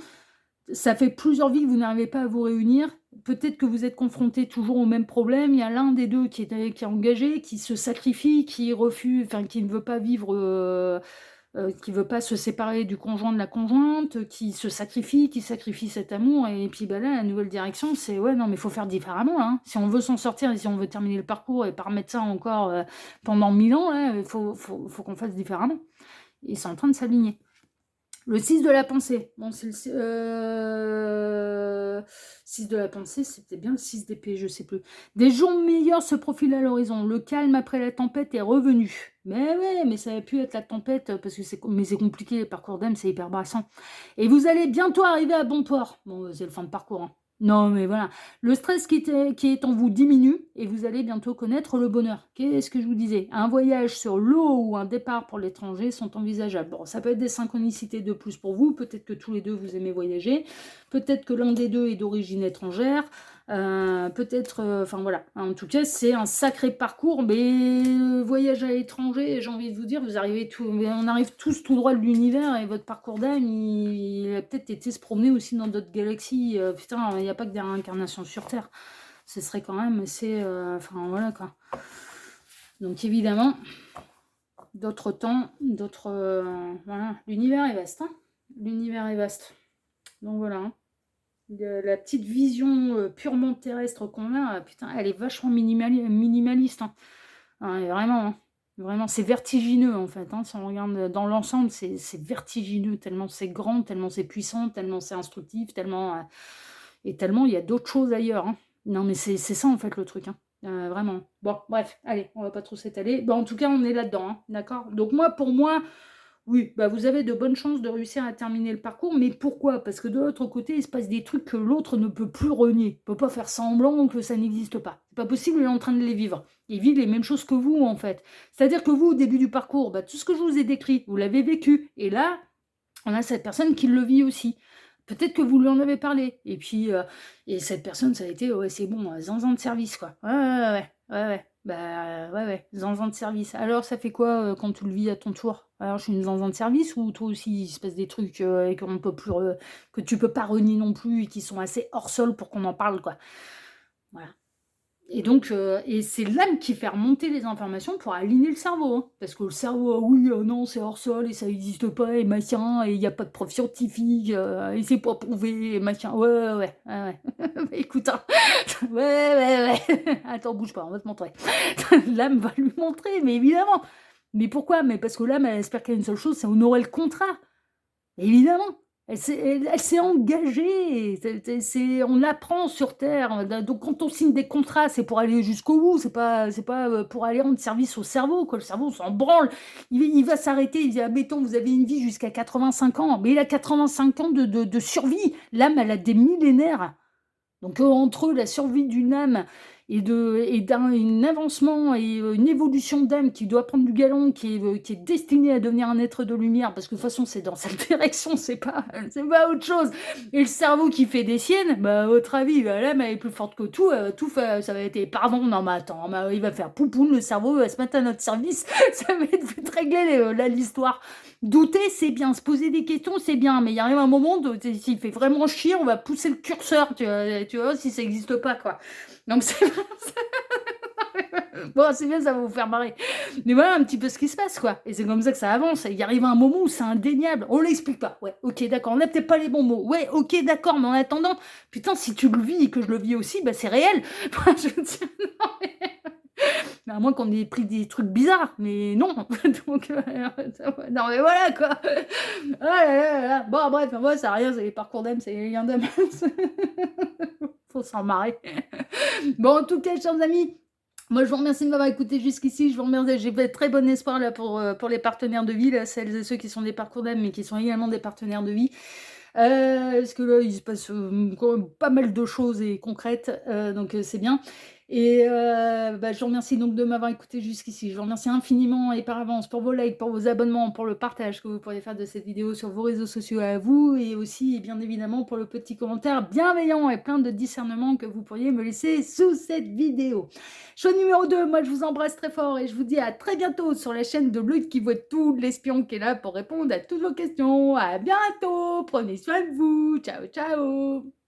ça fait plusieurs vies que vous n'arrivez pas à vous réunir. Peut-être que vous êtes confrontés toujours au même problème. Il y a l'un des deux qui est engagé, qui se sacrifie, qui refuse, enfin, qui ne veut pas vivre, qui veut pas se séparer du conjoint, de la conjointe, qui se sacrifie, qui sacrifie cet amour. Et puis bah là, la nouvelle direction, c'est ouais, non, mais il faut faire différemment, là, hein. Si on veut s'en sortir et si on veut terminer le parcours et pas remettre ça encore pendant 1000 ans, il faut qu'on fasse différemment. Et c'est en train de s'aligner. Le 6 de la pensée. Bon, c'est le 6 de la pensée, c'était bien le 6 d'épée, je sais plus. Des jours meilleurs se profilent à l'horizon. Le calme après la tempête est revenu. Mais ouais, mais ça a pu être la tempête, parce que c'est compliqué, les parcours d'âme, c'est hyper brassant. Et vous allez bientôt arriver à bon port. Bon, c'est le fin de parcours, hein. Non, mais voilà. Le stress qui est en vous diminue et vous allez bientôt connaître le bonheur. Qu'est-ce que je vous disais? Un voyage sur l'eau ou un départ pour l'étranger sont envisageables. Bon, ça peut être des synchronicités de plus pour vous. Peut-être que tous les deux, vous aimez voyager. Peut-être que l'un des deux est d'origine étrangère. Peut-être... Enfin, voilà. En tout cas, c'est un sacré parcours. Mais voyage à l'étranger, j'ai envie de vous dire, on arrive tous tout droit de l'univers et votre parcours d'âme, il a peut-être été se promener aussi dans d'autres galaxies. Putain, il n'y a pas que des réincarnations sur Terre. Ce serait quand même assez... Enfin, voilà, quoi. Donc, évidemment, d'autres temps, d'autres... voilà, l'univers est vaste, hein. L'univers est vaste. Donc, voilà, hein. La petite vision purement terrestre qu'on a, putain, elle est vachement minimaliste, hein. Ouais, vraiment, hein. Vraiment, c'est vertigineux en fait, hein. Si on regarde dans l'ensemble, c'est vertigineux, tellement c'est grand, tellement c'est puissant, tellement c'est instructif, tellement et tellement il y a d'autres choses ailleurs, hein. Non mais c'est ça en fait le truc, hein. Vraiment. Bon, bref, allez, on va pas trop s'étaler. Bon, en tout cas, on est là-dedans, hein, d'accord. Donc pour moi, Oui, bah, vous avez de bonnes chances de réussir à terminer le parcours, mais pourquoi? Parce que de l'autre côté, il se passe des trucs que l'autre ne peut plus renier. Il peut pas faire semblant que ça n'existe pas. C'est pas possible, il est en train de les vivre. Il vit les mêmes choses que vous, en fait. C'est-à-dire que vous, au début du parcours, bah, tout ce que je vous ai décrit, vous l'avez vécu. Et là, on a cette personne qui le vit aussi. Peut-être que vous lui en avez parlé et puis, et cette personne, ça a été: «Ouais, c'est bon, zinzin de service, quoi». Ouais, ouais, ouais, ouais, ouais, ouais. Bah, ouais, ouais, zinzin de service. Alors ça fait quoi, quand tu le vis à ton tour? Alors je suis une zinzin de service ou toi aussi il se passe des trucs, et qu'on peut plus re que tu peux pas renier non plus et qui sont assez hors sol pour qu'on en parle, quoi? Voilà. Et donc, et c'est l'âme qui fait remonter les informations pour aligner le cerveau, hein. Parce que le cerveau: «Ah oui, non, c'est hors sol et ça existe pas et machin et il y a pas de preuve scientifique, et c'est pas prouvé et machin». Ouais, ouais, ouais, ouais, ouais. Bah, écoute, hein, ouais, ouais, ouais. Attends, bouge pas, on va te montrer. L'âme va lui montrer, mais évidemment. Mais pourquoi? Mais parce que l'âme, elle espère qu'il y a une seule chose, c'est honorer le contrat. Évidemment, elle s'est engagée, c'est on apprend sur terre, donc quand on signe des contrats, c'est pour aller jusqu'au bout, c'est pas, pour aller rendre service au cerveau, quoi. Le cerveau, on s'en branle. Il va s'arrêter, il dit: «Admettons, vous avez une vie jusqu'à 85 ans», mais il a 85 ans de survie. L'âme, elle a des millénaires. Donc, entre la survie d'une âme et d'un avancement et une évolution d'âme qui doit prendre du galon, qui est destinée à devenir un être de lumière, parce que de toute façon, c'est dans cette direction, c'est pas autre chose. Et le cerveau qui fait des siennes, bah, à votre avis, bah, l'âme, elle est plus forte que tout, tout fait ça va être: «Pardon, non mais attends, bah, il va faire poupoune, le cerveau va se mettre à notre service, ça va être vite réglé là l'histoire». Douter, c'est bien, se poser des questions, c'est bien, mais il arrive un moment de s'il fait vraiment chier, on va pousser le curseur, tu vois? Si ça existe pas, quoi. Donc c'est bon, c'est bien, ça va vous faire marrer. Mais voilà un petit peu ce qui se passe, quoi, et c'est comme ça que ça avance et il arrive un moment où c'est indéniable. On l'explique pas. Ouais, OK, d'accord, on a peut-être pas les bons mots. Ouais, OK, d'accord, mais en attendant, putain, si tu le vis et que je le vis aussi, bah, c'est réel. Enfin, je veux dire, non mais à moins qu'on ait pris des trucs bizarres, mais non. Donc, non mais voilà, quoi. Ah là là là là. Bon bref, moi ça a rien, c'est les parcours d'âme, c'est les liens d'âme. Faut s'en marrer. Bon, en tout cas, chers amis, moi je vous remercie de m'avoir écouté jusqu'ici. Je vous remercie, j'ai fait très bon espoir là pour les partenaires de vie, là, celles et ceux qui sont des parcours d'âme, mais qui sont également des partenaires de vie. Parce que là, il se passe, quand même pas mal de choses et concrètes, donc c'est bien. Et bah, je vous remercie donc de m'avoir écouté jusqu'ici. Je vous remercie infiniment et par avance pour vos likes, pour vos abonnements, pour le partage que vous pourriez faire de cette vidéo sur vos réseaux sociaux à vous, et aussi, et bien évidemment, pour le petit commentaire bienveillant et plein de discernement que vous pourriez me laisser sous cette vidéo. Choix numéro 2, moi je vous embrasse très fort et je vous dis à très bientôt sur la chaîne de Loïc qui voit tout, l'espion qui est là pour répondre à toutes vos questions. À bientôt, prenez soin de vous, ciao ciao.